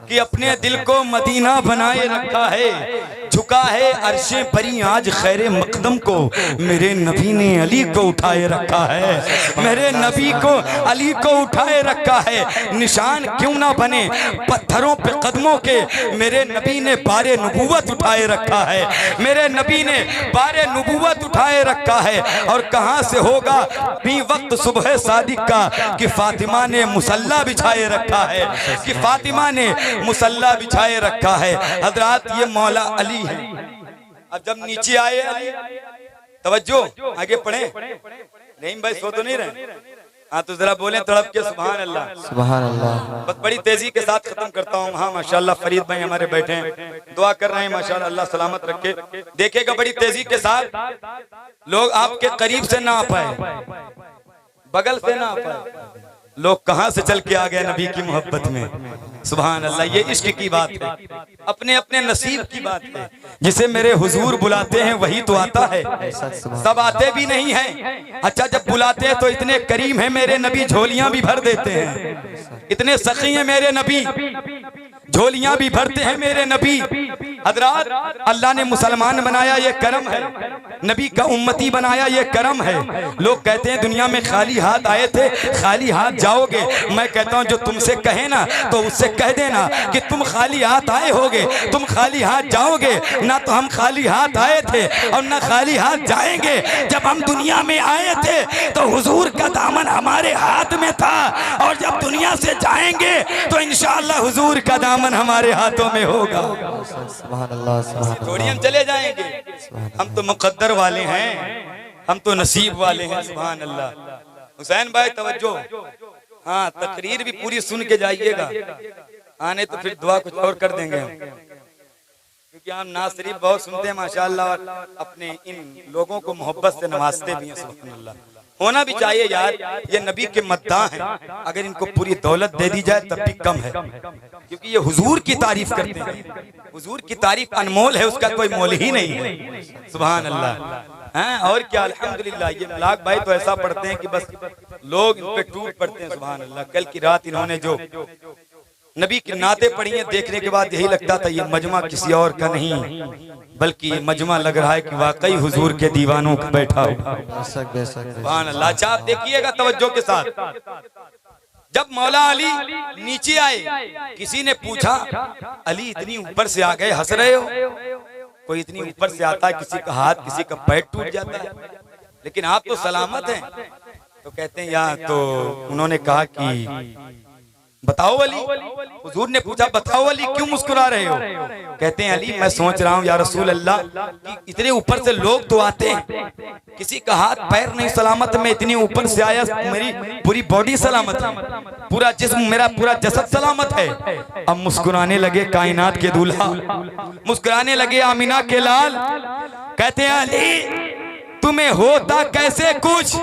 कि अपने दिल को मदीना बनाए रखा है। झुका है अर्शे परी आज खैरे मकदम को, मेरे नबी ने अली को उठाए रखा है, मेरे नबी को अली को उठाए रखा है। निशान क्यों ना बने पत्थरों पे कदमों के, मेरे नबी ने बारे नबूवत उठाए रखा है, मेरे नबी ने बारे नबूवत उठाए रखा है। और कहां से होगा भी वक्त सुबह सादिक का कि फातिमा ने मुसल्ला बिछाए रखा है, कि फातिमा ने मुसल्ला बिछाए रखा है। हजरात ये मौला अली है। अब जब नीचे आए अली, तवज्जो आगे पढ़े, नहीं भाई सो तो नहीं रहे, हाँ तो जरा बोले तड़प के सुभान अल्लाह, सुभान अल्लाह। बस बड़ी तेजी के साथ खत्म करता हूँ। हाँ माशाल्लाह फरीद भाई हमारे बैठे हैं, दुआ कर रहे हैं माशाल्लाह, अल्लाह सलामत रखे। देखेगा बड़ी तेजी के साथ, लोग आपके करीब से ना आ पाए, बगल से ना आ पाए, लोग कहां से चल के आ गए नबी की मोहब्बत में। सुभान अल्लाह, ये इश्क की बात है, अपने अपने नसीब की बात है। जिसे मेरे हुजूर बुलाते हैं वही तो आता है, सब आते भी नहीं हैं। अच्छा जब बुलाते हैं तो इतने करीम हैं मेरे नबी, झोलियां भी भर देते हैं। इतने सखी हैं मेरे नबी, झोलियां भी भरते हैं मेरे नबी। हजरात अल्लाह ने मुसलमान बनाया ये करम है, नबी का उम्मती बनाया ये करम है। लोग कहते हैं दुनिया में खाली हाथ आए थे, खाली हाथ जाओगे। मैं कहता हूं जो तुमसे कहे ना तो उससे कह देना कि तुम खाली हाथ आए होगे, तुम खाली हाथ जाओगे ना। तो हम खाली हाथ आए थे और ना खाली हाथ जाएंगे। जब हम दुनिया में आए थे तो हुजूर का दामन हमारे हाथ में था, और जब दुनिया से जाएंगे तो इंशाअल्लाह हुजूर का दामन हमारे हाथों में होगा। थोड़ी हम चले जाएंगे, हम तो मुकद्दर वाले हैं, हम तो नसीब वाले हैं। सुभान अल्लाह। हुसैन भाई तवज्जो, हाँ तकरीर भी पूरी सुन के जाइएगा, आने तो फिर दुआ कुछ और कर देंगे हम, क्योंकि हम नाज़ शरीफ बहुत सुनते हैं माशाअल्लाह, और अपने इन लोगों को मोहब्बत से नवाजते भी हैं। सुभान अल्लाह, होना भी चाहिए यार, ये नबी के मद्दाह हैं। अगर इनको पूरी दौलत दे दी जाए तब भी कम है, क्योंकि ये हुजूर की तारीफ करते हैं। हुजूर की तारीफ अनमोल है, उसका कोई मोल ही नहीं है। सुभान अल्लाह। हैं और क्या, अल्हम्दुलिल्लाह। ये मलाक भाई तो ऐसा पढ़ते हैं कि बस लोग इन पे टूट पड़ते हैं। सुभान अल्लाह। कल की रात इन्होंने जो नबी की नाते पढ़ी है, देखने के बाद यही लगता था ये मजमा किसी और का नहीं, बल्कि ये मजमा लग रहा है कि वाकई हुजूर के दीवानों का बैठा हो। सुभान अल्लाह। अच्छा आप देखिएगा तवज्जो के साथ, जब मौला अली नीचे आए, किसी ने पूछा अली इतनी ऊपर से आ गए, हंस रहे हो? कोई इतनी ऊपर से आता है, किसी का हाथ किसी का पैर टूट जाता है, लेकिन आप तो सलामत हैं। तो कहते हैं या तो उन्होंने कहा कि बताओ अली, हुजूर ने पूछा बताओ अली क्यों मुस्कुरा रहे हो? कहते हैं अली मैं सोच रहा हूँ या रसूल अल्लाह कि इतने ऊपर से लोग तो आते हैं, किसी का हाथ पैर नहीं सलामत, मैं इतनी ऊपर से आया, मेरी पूरी बॉडी सलामत है, पूरा जिस्म मेरा पूरा जसद सलामत है। अब मुस्कुराने लगे कायनात के दूल्हा, मुस्कुराने लगे आमीना के लाल। कहते हैं अली तुम्हें होता कैसे कुछ,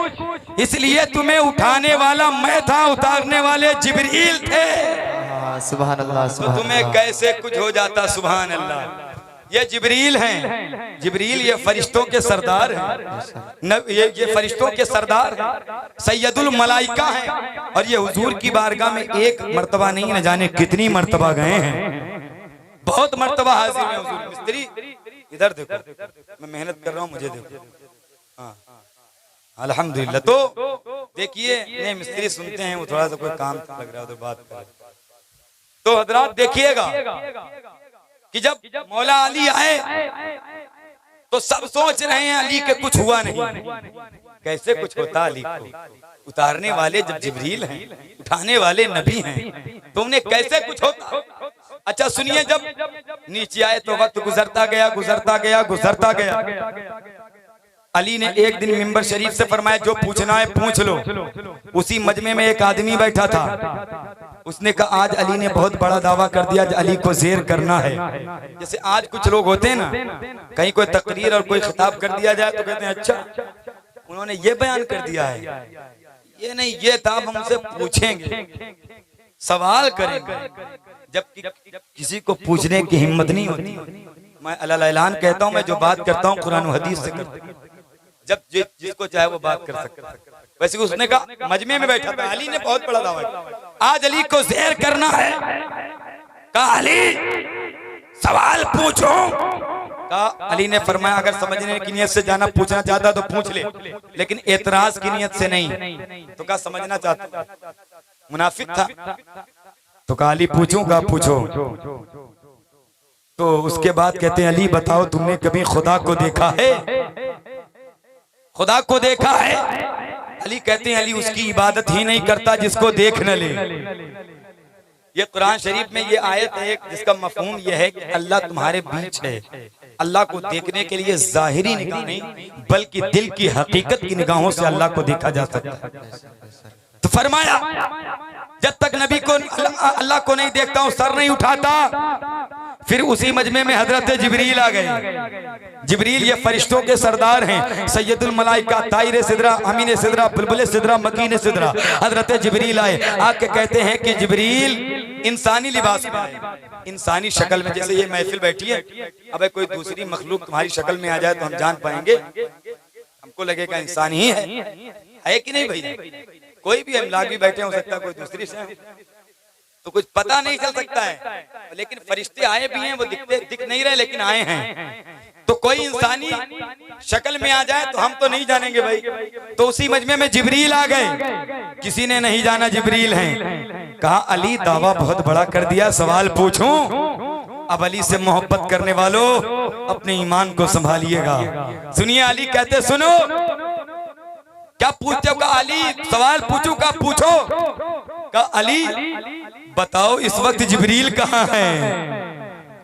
इसलिए तुम्हें उठाने वाला मैं था, उतारने वाले जिब्रील थे। सुभान अल्लाह तो सुभान तुम्हें अल्लाह। कैसे कुछ हो जाता? सुभान अल्लाह। ये जिब्रील हैं, जिब्रील ये फरिश्तों के सरदार हैं, ये फरिश्तों के सरदार हैं, सैयदुल मलाइका हैं। और ये हुजूर की बारगाह में एक मर्तबा नहीं, न जाने कितनी मर्तबा गए हैं, बहुत मर्तबा हाजिर हैं हुजूर। मिस्त्री इधर देखो, मैं मेहनत कर रहा हूँ, मुझे देखो। हाँ अल्हम्दुलिल्लाह। तो देखिए नहीं मिस्त्री सुनते हैं, वो थोड़ा सा कोई काम लग रहा है उधर बात कर। तो हजरात देखिएगा कि जब मौला अली आए तो सब सोच रहे हैं अली के कुछ हुआ नहीं। कैसे कुछ होता अली को? उतारने वाले जब जिब्रील हैं, उठाने वाले नबी हैं, तो उन्हें कैसे कुछ होता? अच्छा सुनिए, जब नीचे आए तो वक्त गुजरता गया, गुजरता गया, गुजरता गया। अली ने एक दिन मिंबर शरीफ से फरमाया जो पूछना है पूछ लो। उसी मजमे में एक आदमी बैठा था, उसने कहा आज अली ने बहुत बड़ा दावा कर दिया, अली को ज़ेर करना है। जैसे आज कुछ लोग होते हैं ना, कहीं कोई तकरीर और कोई खिताब कर दिया जाए तो कहते हैं अच्छा उन्होंने ये बयान कर दिया है, ये नहीं ये था, हम उनसे पूछेंगे, सवाल करेंगे। जब किसी को पूछने की हिम्मत नहीं होती। मैं अल्लाह ऐलान कहता हूँ, मैं जो बात करता हूँ कुरान और हदीस से करता हूँ, जब जिसको चाहे वो बात कर सकता है। वैसे उसने कहा मजमे में बैठा था, अली ने बहुत बड़ा दावा किया आज अली को ज़ेर करना है। कहा अली सवाल पूछो। कहा अली ने फरमाया अगर समझने की नियत से जाना पूछना चाहता तो पूछ ले, लेकिन एतराज की नियत से नहीं। तो कहा समझना चाहता, मुनाफिक था। तो कहा अली पूछूं? कहा पूछो। तो उसके बाद कहते हैं अली बताओ तुमने कभी खुदा को देखा है? खुदा को देखा है? अली कहते हैं अली उसकी इबादत ही नहीं करता जिसको देख न ले। ये कुरान शरीफ में ये आयत है जिसका मफहूम ये है कि अल्लाह तुम्हारे बीच है। अल्लाह को देखने के लिए जाहिरी निगाह नहीं बल्कि दिल की हकीकत की निगाहों से अल्लाह को देखा जा सकता है। तो फरमाया जब तक नबी को अल्लाह को नहीं देखता हूं सर नहीं उठाता। फिर उसी मजमे में हजरत जिब्रील आ गए। जिब्रील ये फरिश्तों के सरदार हैं, सैयदुल मलाइका, ताइर सिदरा, अमीन सिदरा, बुलबुल सिदरा, मकीन सिदरा। हजरत जिब्रील आए, आके कहते हैं कि जिब्रील इंसानी लिबास में आए, इंसानी शक्ल में। जैसे ये महफिल बैठी है, अब कोई दूसरी मखलूक तुम्हारी शक्ल में आ जाए तो हम जान पाएंगे, हमको लगेगा इंसान ही है कि नहीं भाई? कोई भी अमलाक भी बैठे हो सकता है, कोई दूसरी से तो कुछ पता नहीं चल सकता है। लेकिन फरिश्ते आए भी हैं, वो दिख नहीं रहे लेकिन आए हैं। तो कोई इंसानी शक्ल में आ जाए तो हम तो नहीं जानेंगे भाई। तो उसी मजमे में जिब्रील आ गए, किसी ने नहीं जाना जिब्रील हैं। कहा अली दावा बहुत बड़ा कर दिया, सवाल पूछूं? अब अली से मोहब्बत करने वालों अपने ईमान को संभालिएगा। सुनिए अली कहते सुनो क्या पूछते हो? कहा अली सवाल पूछूं? का पूछो। कहा अली बताओ इस वक्त जिब्रील कहाँ है?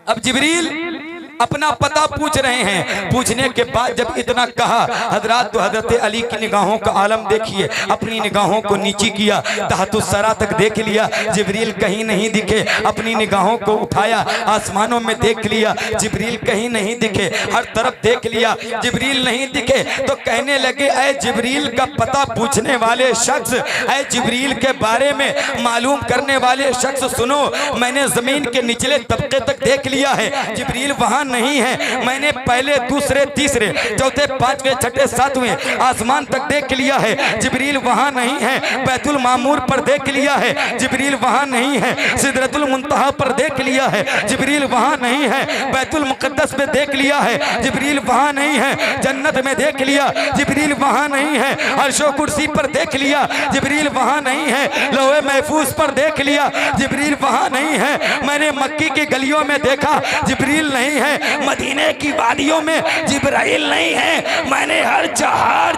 अब जिब्रील अपना पता पूछ रहे हैं। पूछने के बाद जब इतना कहा हजरत तो हजरत अली की निगाहों का आलम देखिए। अपनी निगाहों को नीची किया, तहतुस्सरा तक देख लिया, जिब्रील कहीं नहीं दिखे। अपनी निगाहों को उठाया, आसमानों में देख लिया, जिब्रील कहीं नहीं दिखे। हर तरफ देख लिया, जिब्रील नहीं दिखे। तो कहने लगे ऐ जिब्रील का पता पूछने वाले शख्स, ऐ जिब्रील के बारे में मालूम करने वाले शख्स, सुनो मैंने जमीन के निचले तबके तक देख लिया है, जिब्रील वहां नहीं है। मैंने पहले दूसरे तीसरे चौथे पांचवें छठे सातवें आसमान तक देख लिया है, जिब्रील वहां नहीं है। बैतुल मामूर पर देख लिया है, जिब्रील वहां नहीं है। सिदरतुल मुंतहा पर देख लिया है, जिब्रील वहां नहीं है। बैतुल मुकद्दस में देख लिया है, जिब्रील वहां नहीं है। जन्नत में देख लिया, जिब्रील वहां नहीं है। अर्शो कुर्सी पर देख लिया, जिब्रील वहां नहीं है। लौहे महफूज पर देख लिया, जिब्रील वहां नहीं है। मैंने मक्की की गलियों में देखा, जिब्रील नहीं है। है, मदीने की वादियों में जिब्राइल नहीं है। मैंने हर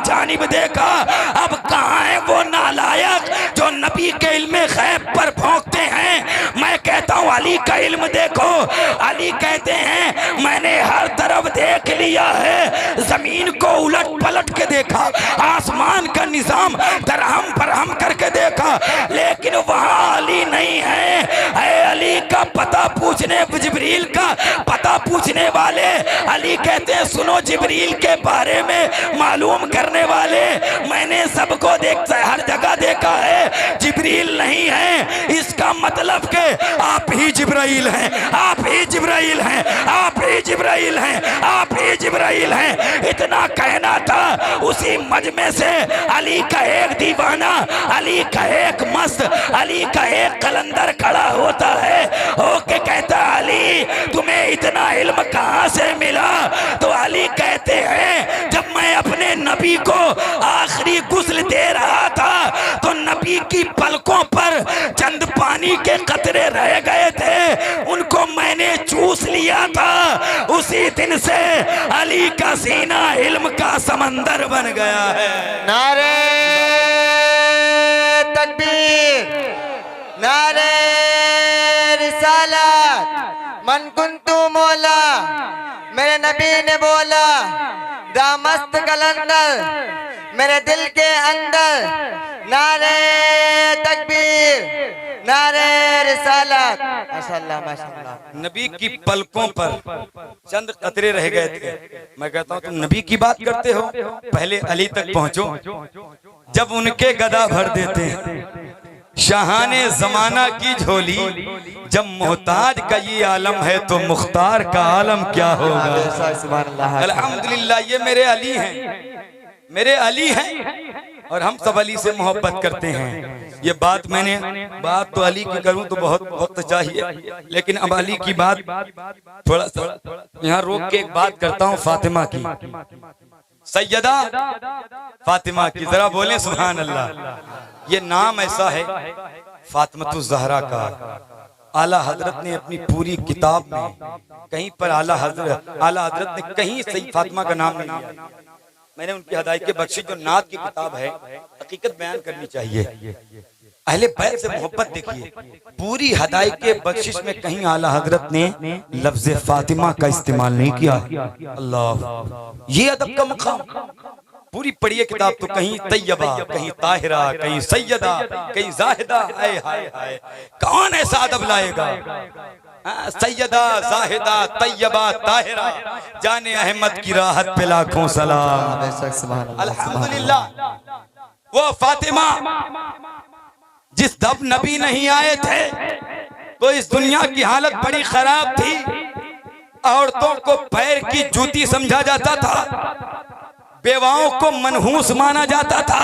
जानिब देखा। अब कहाँ है वो नालायक जो नबी के इल्म गैब पर भौंकते हैं। मैं कहता हूँ अली का इल्म देखो। अली कहते हैं मैंने हर तरफ देख लिया है, जमीन को उलट पलट के देखा, आसमान का निजाम दरहम फरहम करके देखा, लेकिन वहाँ अली नहीं है। अली का पता पूछने, जिब्रील का पता पूछने वाले अली कहते हैं सुनो जिब्रील के बारे में मालूम करने वाले, मैंने सबको देखता है, हर जगह देखा है, जिब्रील नहीं है। इसका मतलब के आप ही जिब्राइल हैं, आप ही जिब्राइल हैं, आप ही जिब्राइल हैं, आप ही जिब्राइल हैं। इतना कहना था। उसी मजमे से अली का एक दीवाना, अली का एक मस्त, अली का एक कलंदर खड़ा होता है, ओके कहता अली तुम्हें इतना इल्म कहां से मिला? तो अली कहते हैं जब मैं अपने नबी को आखिरी गुस्ल दे रहा था तो नबी की पलकों पर चंद पानी के कतरे रह गए थे, उनको मैंने चूस लिया था। उसी दिन से अली का सीना इल्म का समंदर बन गया है। नारे तकबीर, नारे रिसालत, मन कुंतु मौला। मेरे नबी ने बोला दामस्त कलंदर मेरे दिल के अंदर। नारे तकबीर, नारे रिसालत। माशाअल्लाह माशाअल्लाह। नबी की पलकों पर चंद कतरे रह गए थे। मैं कहता हूँ तुम नबी की बात करते हो, पहले अली तक पहुंचो। जब उनके गदा भर देते हैं शाहाने जमाना की झोली, जब मोहताज का ये आलम है तो मुख्तार का आलम क्या होगा। अल्हम्दुलिल्लाह ये मेरे अली हैं, मेरे अली हैं और हम सब अली से मोहब्बत करते हैं। ये बात तो अली की करूं तो बहुत वक्त चाहिए, लेकिन अब अली की बात थोड़ा सा यहाँ रोक के एक बात करता हूँ फातिमा की, सैयदा फातिमा की। जरा बोले सुभान अल्लाह। ये नाम ऐसा है फातिमा ज़हरा का। आला हजरत ने अपनी पूरी किताब में कहीं पर आला हजरत ने कहीं सही फातिमा का नाम नहीं लिया। मैंने उनकी हदायत के बख्शी जो नात की किताब है, हकीकत बयान करनी चाहिए। अहले बैत से मोहब्बत देखिए, पूरी हदायत के बख्शिश में कहीं आला हजरत ने लफ्ज फातिमा का इस्तेमाल नहीं किया। अल्लाह, ये अदब का मुकाम। पूरी पढ़िए किताब तो कहीं तैयबा, कहीं ताहिरा, कहीं सैयदा, कहीं जाहिदा। हाय हाय हाय, कौन ऐसा अदब लाएगा? सैयदा, जाहिदा, तैयबा, ताहिरा, जाने अहमद की राहत पे लाखों सलाम। अल्हम्दुलिल्लाह। वो फातिमा जिस दब नबी नहीं आए थे तो इस दुनिया की हालत बड़ी खराब थी। औरतों को पैर की जूती समझा जाता था, बेवाओं को मनहूस माना जाता था,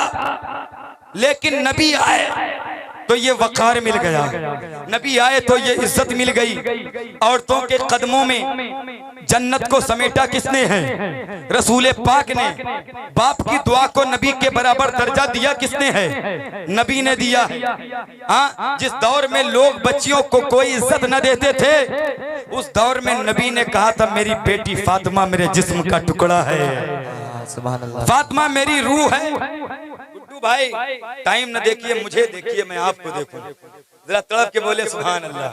लेकिन नबी आए तो ये वकार मिल गया, नबी आए तो ये इज्जत मिल गई। औरतों के कदमों में जन्नत को समेटा किसने है? रसूल पाक ने। बाप की दुआ को नबी के बराबर दर्जा दिया किसने है? नबी ने दिया है। हाँ, जिस दौर में लोग बच्चियों को कोई इज्जत न देते थे, उस दौर में नबी ने कहा था मेरी बेटी फातिमा मेरे जिस्म का टुकड़ा है, फातिमा मेरी रूह है। गुड्डू भाई टाइम न देखिए, मुझे देखिए, मैं आपको देखूं। जरा तड़प के बोले सुभान अल्लाह।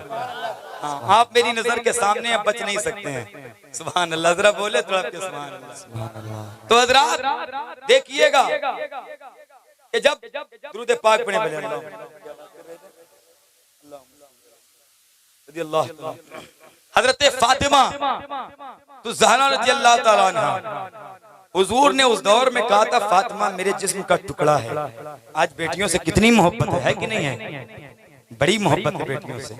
हाँ, आप मेरी नजर के सामने अब बच नहीं सकते हैं। सुभान अल्लाह, जरा बोले तड़प के सुभान अल्लाह। तो हजरात देखिएगा कि जब दुरूद पाक पढ़े हजरत फातिमा तो ज़हरा रज़ियल्लाहु ताला अन्हा, हुजूर ने उस दौर में कहा था फातिमा मेरे जिस्म का टुकड़ा है। आज बेटियों से कितनी मोहब्बत है कि नहीं है? बड़ी मोहब्बत है बेटियों से।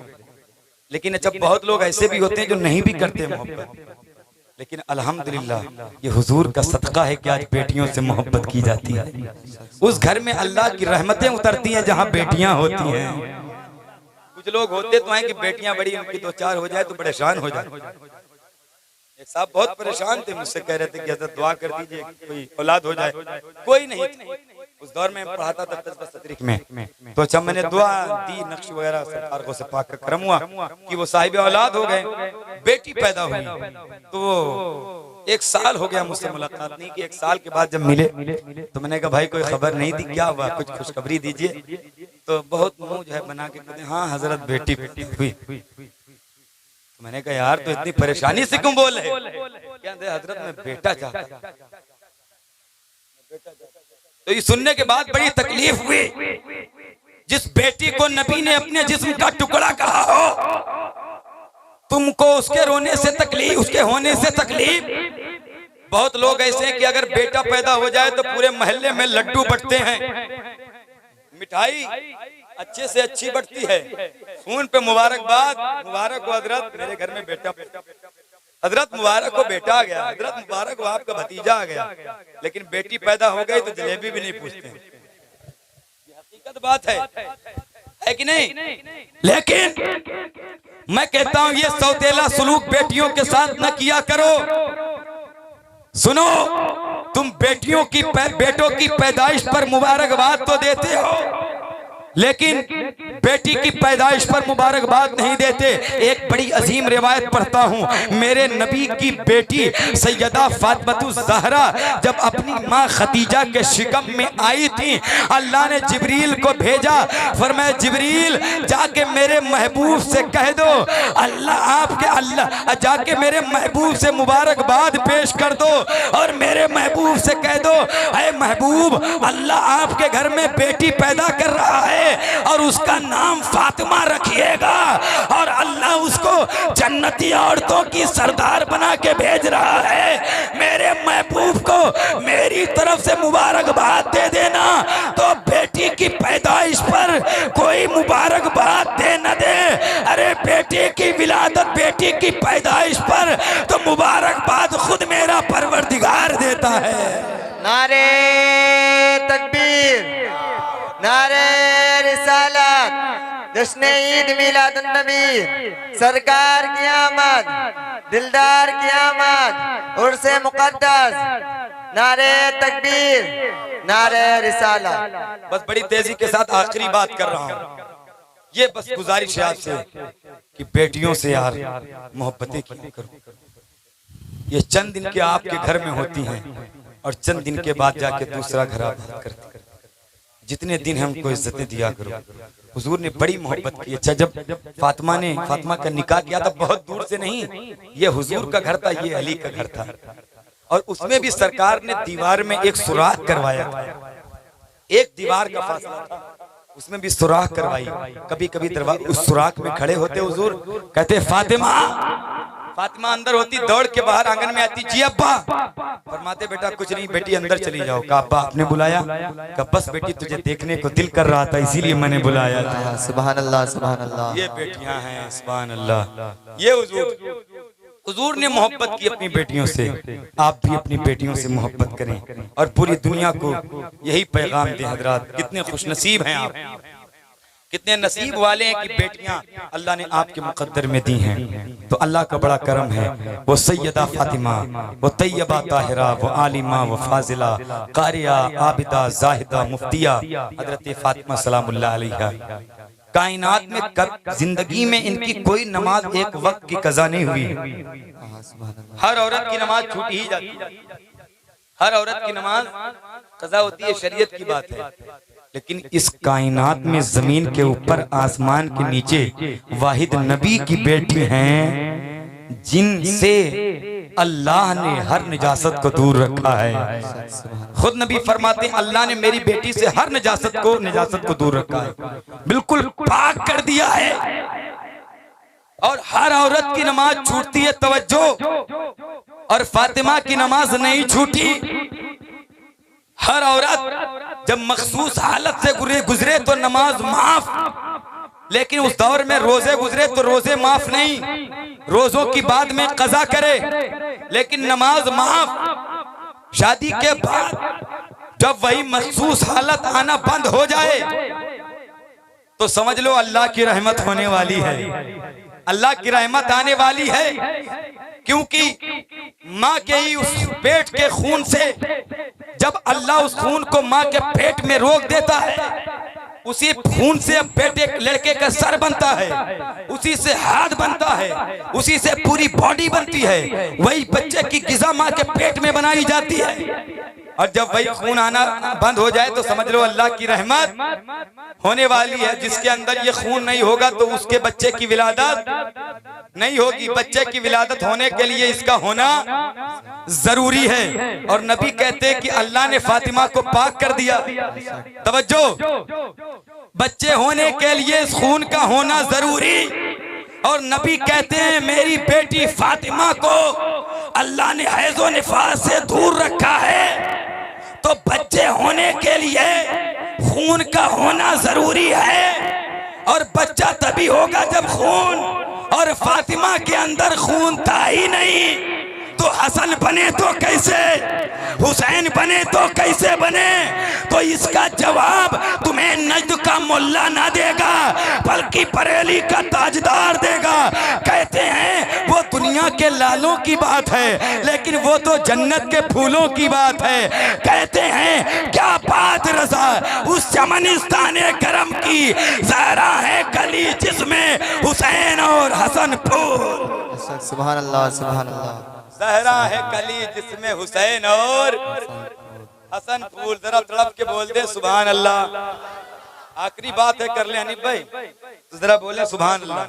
लेकिन जब बहुत लोग ऐसे भी होते हैं जो नहीं भी करते मोहब्बत, लेकिन अल्हम्दुलिल्लाह ये हुजूर का सदका है कि आज बेटियों से मोहब्बत की जाती है। उस घर में अल्लाह की रहमतें उतरती हैं जहाँ बेटियां होती हैं। कुछ लोग होते तो हैं कि बेटियां बड़ी उनकी दो चार हो जाए तो परेशान हो जाए। एक साहब बहुत परेशान थे, मुझसे कह रहे थे कि हज़रत दुआ कर दीजिए कोई औलाद हो जाए। कोई नहीं, उस दौर में पढ़ाता था तजरीक में, तो अच्छा मैंने दुआ दी, नक्श वगैरह सरकार को से पाक का करम हुआ कि वो साहिब औलाद हो गए, बेटी पैदा हुई। तो वो 1 साल हो गया मुझसे मुलाकात नहीं की। 1 साल के बाद जब मिले तो मैंने कहा भाई कोई खबर नहीं थी, क्या हुआ, कुछ खुशखबरी दीजिए। तो बहुत मुंह जो है बना के कहते हाँ हजरत बेटी हुई। तो मैंने कहा यार तो इतनी परेशानी से क्यों बोल रहे? कहते हजरत मैं बेटा चाहता। तो ये सुनने के बाद बड़ी तकलीफ हुई। जिस बेटी को नबी ने अपने जिस्म का टुकड़ा कहा हो, तुमको उसके रोने से तकलीफ, उसके होने से तकलीफ। बहुत लोग ऐसे हैं कि अगर बेटा पैदा हो जाए तो पूरे मोहल्ले में लड्डू बंटते हैं, मिठाई अच्छे से अच्छी बंटती है, फोन पे मुबारकबाद, मुबारक हो हजरत मेरे घर में बेटा, हजरत मुबारक को बेटा आ गया, हजरत मुबारक को आपका भतीजा आ गया। लेकिन बेटी पैदा हो गई तो जलेबी भी नहीं पूछते। ये हकीकत बात है कि नहीं? लेकिन मैं कहता हूं ये सौतेला सुलूक बेटियों के साथ न किया करो। सुनो, तुम बेटियों की बेटों की पैदाइश पर मुबारकबाद तो देते हो, लेकिन बेटी की पैदाइश पर मुबारकबाद नहीं देते। एक बड़ी अजीम रिवायत पढ़ता हूँ। मेरे नबी की बेटी सैयदा फातिमा ज़हरा जब अपनी माँ खदीजा के शिकम में आई थी, अल्लाह ने जिब्रील को भेजा, फरमाया जिब्रील जाके मेरे महबूब से कह दो, अल्लाह जाके मेरे महबूब से मुबारकबाद पेश कर दो, और मेरे महबूब से कह दो, अरे महबूब अल्लाह आपके घर में बेटी पैदा कर रहा है और उसका नाम फातिमा रखिएगा, और अल्लाह उसको जन्नती औरतों की सरदार बना के भेज रहा है। मेरे महबूब को मेरी तरफ से मुबारकबाद दे देना। तो बेटी की पैदाइश पर कोई मुबारकबाद दे न दे, अरे बेटी की विलादत, बेटी की पैदाइश पर तो मुबारकबाद खुद मेरा परवरदिगार देता है। नारे तकबीर, नारे रिसालत, जश्न ईद मिलादुन नबी, सरकार की आमद, दिलदार की आमद, उर्से मुकद्दस, नारे तकबीर, नारे रिसालत। बस बड़ी तेजी के साथ आखिरी बात कर रहा हूँ। ये बस गुजारिश है आपसे कि बेटियों से यार मोहब्बतें किया करो। ये चंद दिन के आपके घर में होती हैं और चंद दिन के बाद जाके दूसरा घर आबाद करते। जितने दिन हमको इज्जतें दिया करो। हुजूर ने बड़ी मोहब्बत की। अच्छा जब फातिमा का निकाह किया था, बहुत दूर से नहीं, ये हुजूर का घर था, ये अली का घर था, और उसमें भी सरकार ने दीवार में एक सुराख करवाया। एक दीवार का फासला था, उसमें भी सुराख करवाई। कभी कभी दरवाजे उस सुराख में खड़े होते हुजूर, कहते फातिमा, फातिमा अंदर होती, दौड़ के बाहर आंगन में आती, जी अब्बा। फरमाते बेटा कुछ नहीं, बेटी अंदर चली जाओ। कहा अब्बा आपने बुलाया? कहा बस बेटी तुझे देखने को दिल कर रहा था, इसीलिए मैंने बुलाया था। सुभान अल्लाह, सुभान अल्लाह। ये बेटियां हैं, सुभान अल्लाह। ये हुजूर ने मोहब्बत की अपनी बेटियों से। आप भी अपनी बेटियों से मोहब्बत करें और पूरी दुनिया को यही पैगाम दें। हजरात कितने खुशनसीब हैं आप, कितने नसीब वाले हैं कि बेटियां अल्लाह ने आपके मुकद्दर में दी हैं। तो अल्लाह का बड़ा करम है। वो सैयदा फातिमा, वो तैयबा ताहिरा, वो आलिमा, वो फाजिला, कारिया, आबिदा, जाहिदा, मुफ्तिया हजरत फातिमा सलामुल्लाह अलैहा। कायनात में कब जिंदगी में इनकी कोई नमाज एक वक्त की कज़ा नहीं हुई। हर औरत की नमाज छूटी ही जाती है, हर औरत की नमाज कज़ा होती है, शरीयत की बात है। लेकिन इस कायनात में जमीन के ऊपर आसमान के नीचे वाहिद नबी की बेटी हैं जिनसे अल्लाह ने हर निजासत को दूर रखा है। खुद नबी फरमाते हैं अल्लाह ने मेरी बेटी से हर निजासत को दूर रखा है, बिल्कुल पाक कर दिया है। और हर औरत की नमाज छूटती है, तवज्जो, और फातिमा की नमाज नहीं छूटी। हर औरत जब मखसूस हालत से गुजरे तो नमाज माफ, लेकिन उस दौर में रोजे गुजरे तो रोजे माफ नहीं, रोजों की बाद में कज़ा करे, लेकिन नमाज माफ। शादी के बाद जब वही मखसूस हालत आना बंद हो जाए तो समझ लो अल्लाह की रहमत होने वाली है। अल्लाह की रहमत आने वाली है, क्योंकि माँ के ही उस पेट के खून से जब अल्लाह उस खून को माँ के पेट में रोक देता है, उसी खून से बेटे लड़के का सर बनता है, उसी से हाथ बनता है, उसी से पूरी बॉडी बनती है। वही बच्चे की ग़िज़ा माँ के पेट में बनाई जाती है। और जब वही खून आना बंद हो जाए तो समझ लो अल्लाह की रहमत होने वाली है। जिसके अंदर ये खून नहीं होगा तो उसके बच्चे की विलादत नहीं होगी। बच्चे की विलादत होने के लिए इसका होना जरूरी है। और नबी कहते हैं कि अल्लाह ने फातिमा को पाक कर दिया। तवज्जो, बच्चे होने के लिए इस खून का होना जरूरी। और नबी कहते हैं मेरी बेटी फातिमा को अल्लाह ने हैज़ो निफास से दूर रखा है, तो बच्चे होने के लिए खून का होना जरूरी है। और बच्चा तभी होगा जब खून, और फातिमा के अंदर खून था ही नहीं, तो हसन बने तो कैसे, हुसैन बने तो कैसे बने? तो इसका जवाब तुम्हें नजद का मुल्ला ना देगा, बल्कि बरेली का ताजदार देगा। कहते हैं वो दुनिया के लालों की बात है, लेकिन वो तो जन्नत के फूलों की बात है। कहते हैं क्या बात रज़ा उस चमनिस्तान गरम की, ज़हरा है कली जिसमें हुसैन और हसन फूल। सुभान अल्लाह, सुभान अल्लाह। ज़हरा है कली जिसमें हुसैन और हसन फूल। जरा तड़प के बोल दे सुभान अल्लाह। आखिरी बात है, कर ले अनिल भाई, तो जरा बोले सुभान अल्लाह।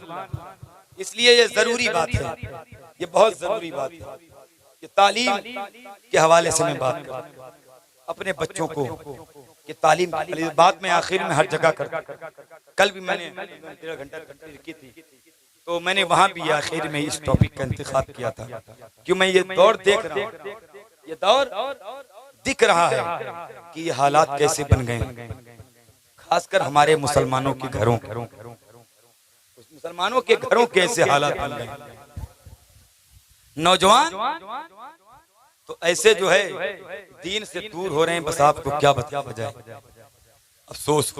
इसलिए ये जरूरी बात है, ये बहुत जरूरी बात है। ये तालीम के हवाले से मैं बात कर अपने बच्चों को कि तालीम की बात में आखिर में हर जगह कर। कल भी मैंने 1.5 घंटा की थी, तो मैंने वहां भी आखिर में इस टॉपिक का इंतखाब किया था, क्यों मैं ये दौर देख रहा हूँ, ये दौर दिख रहा है कि ये हालात कैसे बन गए, खासकर हमारे मुसलमानों के घरों, मुसलमानों के घरों कैसे हालात बन गए। नौजवान तो ऐसे जो है दीन से दूर हो रहे हैं, बस आपको क्या बता जाए, अफसोस,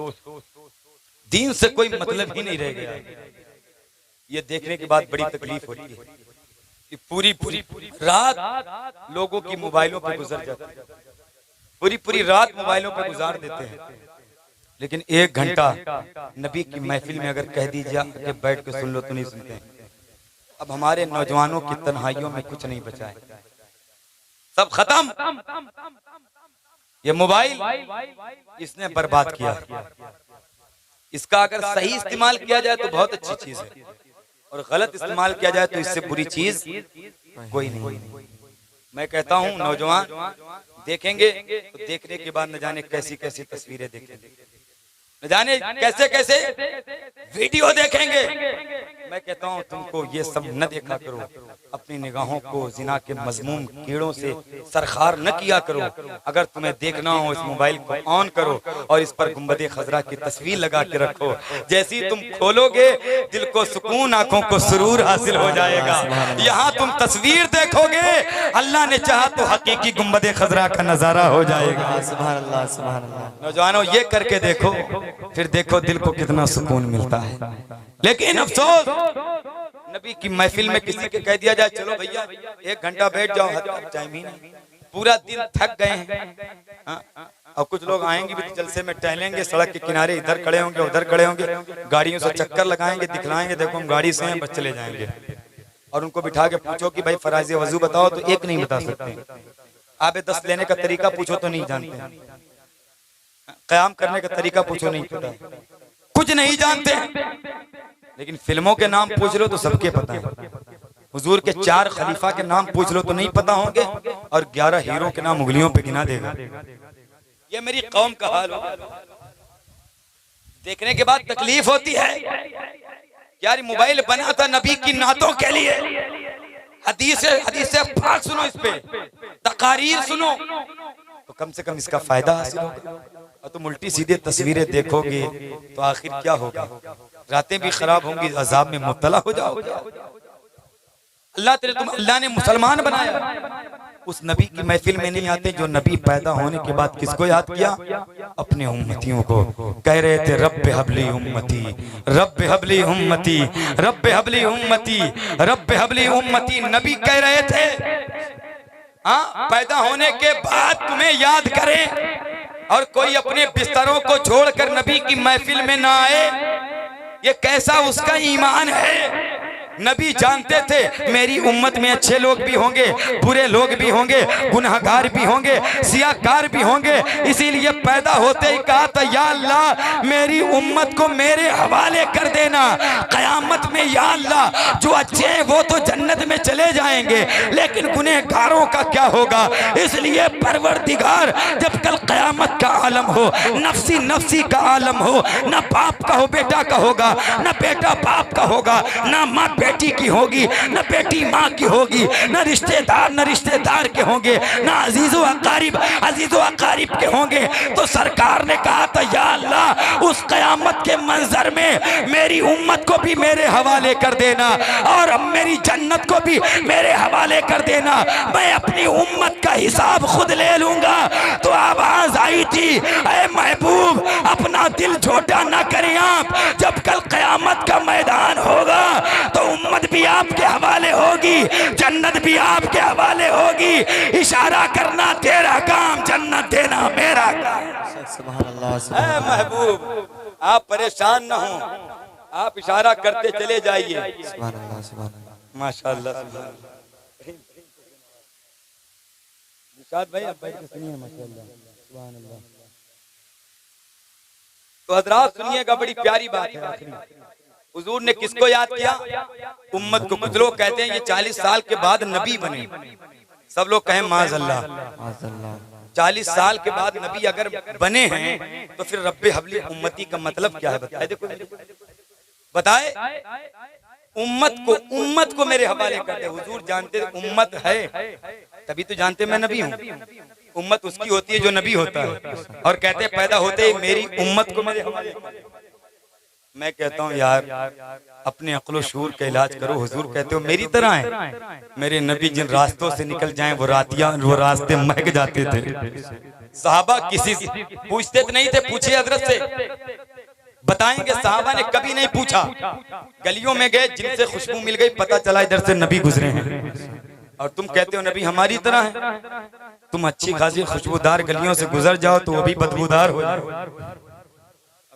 दीन से कोई मतलब ही नहीं रह गया। ये देखने के बाद बड़ी तकलीफ होती है कि पूरी रात लोगों की मोबाइलों पे गुजर जाती है, पूरी रात मोबाइलों पे गुजार देते हैं। लेकिन 1 घंटा नबी की महफिल में अगर कह दीजिए कि बैठ के सुन लो तो नहीं सुनते। अब हमारे नौजवानों की तन्हाइयों में कुछ नहीं बचा है, सब खत्म। ये मोबाइल इसने बर्बाद किया। इसका अगर सही इस्तेमाल किया जाए तो बहुत अच्छी चीज है, और गलत इस्तेमाल किया जाए तो इससे बुरी चीज कोई नहीं। मैं कहता हूं नौजवान देखेंगे तो देखने के बाद न जाने कैसी कैसी तस्वीरें देखेंगे, न जाने कैसे कैसे वीडियो देखेंगे। मैं कहता हूं तुमको ये सब न देखा करो, अपनी निगाहों को जिना के मजमूम कीड़ों से सरखार न किया करो। अगर तुम्हें देखना हो इस मोबाइल को ऑन करो और इस पर गुंबदे खजरा की तस्वीर लगा के रखो। जैसी तुम खोलोगे दिल को सुकून, आंखों को सुरूर हासिल हो जाएगा। यहाँ तुम तस्वीर देखोगे, अल्लाह ने चाहा तो हकीकी गुंबदे खजरा का नजारा हो जाएगा। सुभान अल्लाह, सुभान अल्लाह। नौजवानों ये करके देखो, फिर देखो दिल को कितना सुकून मिलता है। लेकिन अफसोस नबी की महफिल में किसी के कह दिया जाए चलो भैया 1 घंटा बैठ जाओ, टाइम ही नहीं, पूरा दिन थक गए हैं। और कुछ लोग आएंगे भी तो जलसे में टहलेंगे, सड़क के किनारे इधर खड़े होंगे उधर खड़े होंगे, गाड़ियों से चक्कर लगाएंगे, दिखलाएंगे देखो हम गाड़ी से हैं, बस चले जाएंगे। और उनको बिठा के पूछो कि भाई फराज़े वजू बताओ तो एक नहीं बता सकते। आबे 10 लेने का तरीका पूछो तो नहीं जानते, क़याम करने का तरीका पूछो नहीं पता, कुछ नहीं जानते। लेकिन फिल्मों के नाम पूछ लो तो सबके पता है, हुजूर के 4 खलीफा के नाम पूछ लो तो नहीं पता होंगे, और 11 हीरो के नाम उंगलियों पे गिना देगा। ये मेरी कौम का हाल होगा। देखने के बाद तकलीफ होती है। यार मोबाइल बना था नबी की नातों के लिए, हदीस पाक सुनो, इस पे तकारीर सुनो तो कम से कम इसका फायदा हासिल होगा। और तुम उल्टी सीधे तस्वीरें देखोगे तो आखिर क्या होगा, रातें भी खराब होंगी, अजाब में मुब्तला हो जाओगे। अल्लाह ने मुसलमान बनाया, उस नबी की महफिल में नहीं आते जो नबी पैदा होने के बाद किसको याद किया? अपने उम्मतियों को। कह रहे थे रब्बे हबली उम्मती, रब्बे हबली उम्मती, रब्बे हबली उम्मती, रब्बे हबली उम्मती। नबी कह रहे थे हाँ, पैदा होने के बाद तुम्हें याद करें और कोई अपने बिस्तरों को छोड़कर नबी की महफिल में ना आए, ये कैसा उसका ईमान है? नबी जानते थे मेरी उम्मत में अच्छे लोग भी होंगे, बुरे लोग भी होंगे, गुनहगार भी होंगे, सियाकार भी होंगे, इसीलिए पैदा होते ही कहा था या अल्लाह मेरी उम्मत को मेरे हवाले कर देना। कयामत में या अल्लाह जो अच्छे हैं वो तो जन्नत में चले जाएंगे, लेकिन गुनहगारों का क्या होगा? इसलिए परवरदिगार जब कल कयामत का आलम हो, नफसी नफसी का आलम हो, ना बाप का हो बेटा का होगा, ना बेटा बाप का होगा, ना माँ बेटी की होगी, न बेटी माँ की होगी, न रिश्तेदार के होंगे, न अजीजो अकारिब के होंगे। तो सरकार ने कहा था या अल्लाह उस कयामत के मंजर में मेरी उम्मत को भी मेरे हवाले कर देना और अब मेरी जन्नत को भी मेरे हवाले कर देना, मैं अपनी उम्मत का हिसाब खुद ले लूंगा। तो आवाज आई थी ऐ महबूब अपना दिल छोटा ना करें आप, जब कल कयामत का मैदान होगा तो उम्मत भी आपके हवाले होगी, जन्नत भी आपके हवाले होगी। इशारा करना तेरा काम, जन्नत देना मेरा काम। सुभान अल्लाह, ऐ सुभान अल्लाह, महबूब आप परेशान न हो, आप इशारा करते चले जाइए। सुभान अल्लाह, सुभान अल्लाह। माशाअल्लाह निशाद भाई आप भाई सुनिए माशाअल्लाह सुभान अल्लाह। तो हजरात सुनिएगा, बड़ी प्यारी बात है। हुजूर ने किसको याद किया? उम्मत को। कुछ लोग कहते हैं ये 40 साल के बाद नबी बने, सब लोग कहें माज़अल्लाह। 40 साल के बाद नबी अगर बने हैं तो फिर रब्बे हबली उम्मती का मतलब क्या है? बताए देखो, बताए। उम्मत को मेरे हवाले करते। हुजूर जानते उम्मत है तभी तो जानते मैं नबी हूँ। उम्मत उसकी होती है जो नबी होता है, और कहते पैदा होते ही मेरी उम्मत को मेरे हवाले करते। मैं कहता हूँ यार अपने अक्ल शूर का इलाज करो। हुजूर कहते हो मेरी तरह है, मेरे नबी जिन रास्तों से निकल जाएं वो रास्ते महक जाते थे। सहाबा किसी से पूछते नहीं थे, पूछे हजरत से, बताएंगे सहाबा ने कभी नहीं पूछा। गलियों में गए, जिनसे खुशबू मिल गई, पता चला इधर से नबी गुजरे हैं, और तुम कहते हो नबी हमारी तरह है। तुम अच्छी खासी खुशबूदार गलियों से गुजर जाओ तो वो भी बदबूदार हो जाए,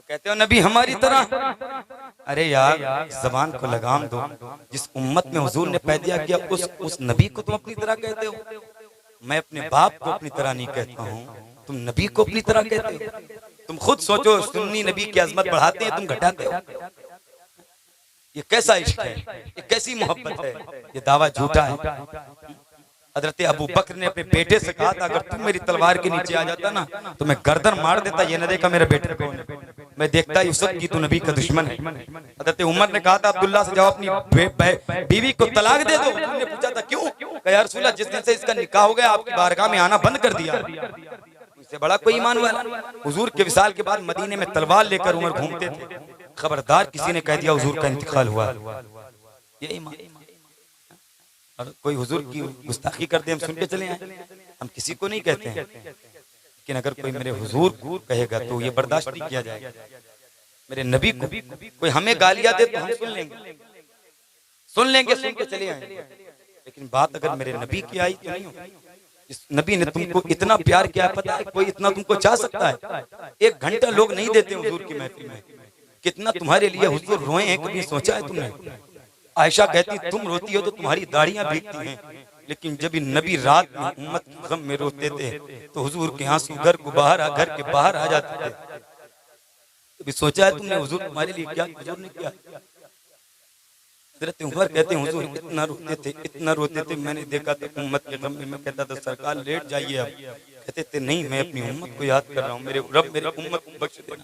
कहते हो नबी हमारी तरह। अरे यार जबान को लगाम दो। जिस उम्मत में हुजूर ने पैदा किया उस नबी को तुम अपनी तरह कहते हो। मैं अपने बाप को अपनी तरह नहीं कहता हूँ, तुम नबी को अपनी तरह कहते हो। तुम खुद सोचो, सुन्नी नबी की अजमत बढ़ाते हैं, तुम घटाते हो। ये कैसा इश्क है, ये कैसी मोहब्बत है? ये दावा झूठा है। हजरत अबू बकर ने अपने बेटे से कहा था अगर तुम मेरी तलवार के नीचे आ जाता ना तो मैं गर्दन मार देता, ये न देखा मेरे बेटे को, मैं देखता यूसुफ की तू नबी का दुश्मन है। हजरत उमर ने कहा था अब्दुल्ला से जाओ अपनी बीवी को तलाक दे दो। उन्होंने पूछा था क्यों? कहा या रसूलल्लाह जिस दिन से इसका निकाह हो गया आपकी बारगाह में आना बंद कर दिया। इससे बड़ा कोई ईमान वाला। हुजूर के विसाल के बाद मदीने में तलवार लेकर उमर घूमते थे। खबरदार किसी ने कह दिया हुजूर का इंतकाल हुआ, ये ईमान। और कोई हुजूर की गुस्ताखी करते हम सुन के चले आए, हम किसी को नहीं कहते हैं, लेकिन अगर कोई मेरे हुजूर कहेगा तो ये बर्दाश्त नहीं किया जाएगा। मेरे नबी को कोई हमें गालियां दे तो हम सुन लेंगे, सुन के चले आएंगे, लेकिन बात अगर मेरे नबी की आई तो नहीं होगी। इस नबी ने तुमको इतना प्यार किया, पता है कोई इतना तुमको चाह सकता है? 1 घंटा लोग नहीं देते हुजूर की महफिल में। कितना तुम्हारे लिए हुजूर रोए हैं, कभी सोचा है तुमने? आयशा कहती तुम रोती हो तो तुम्हारी दाढ़ियां भीगती हैं, लेकिन जब नबी रात में उम्मत के गम में रोते थे तो हुजूर के आंसू घर के बाहर आ जाते थे। कभी सोचा है तुमने हुजूर तुम्हारे लिए क्या हुजूर ने किया? हज़रत उमर कहते हैं हुजूर इतना रोते थे, मैंने देखा था उम्मत के गम में। मैं कहता था सरकार लेट जाइए अब। कहते थे नहीं मैं अपनी उम्मत को याद कर रहा हूँ, मेरे रब मेरी उम्मत को बख्श देना।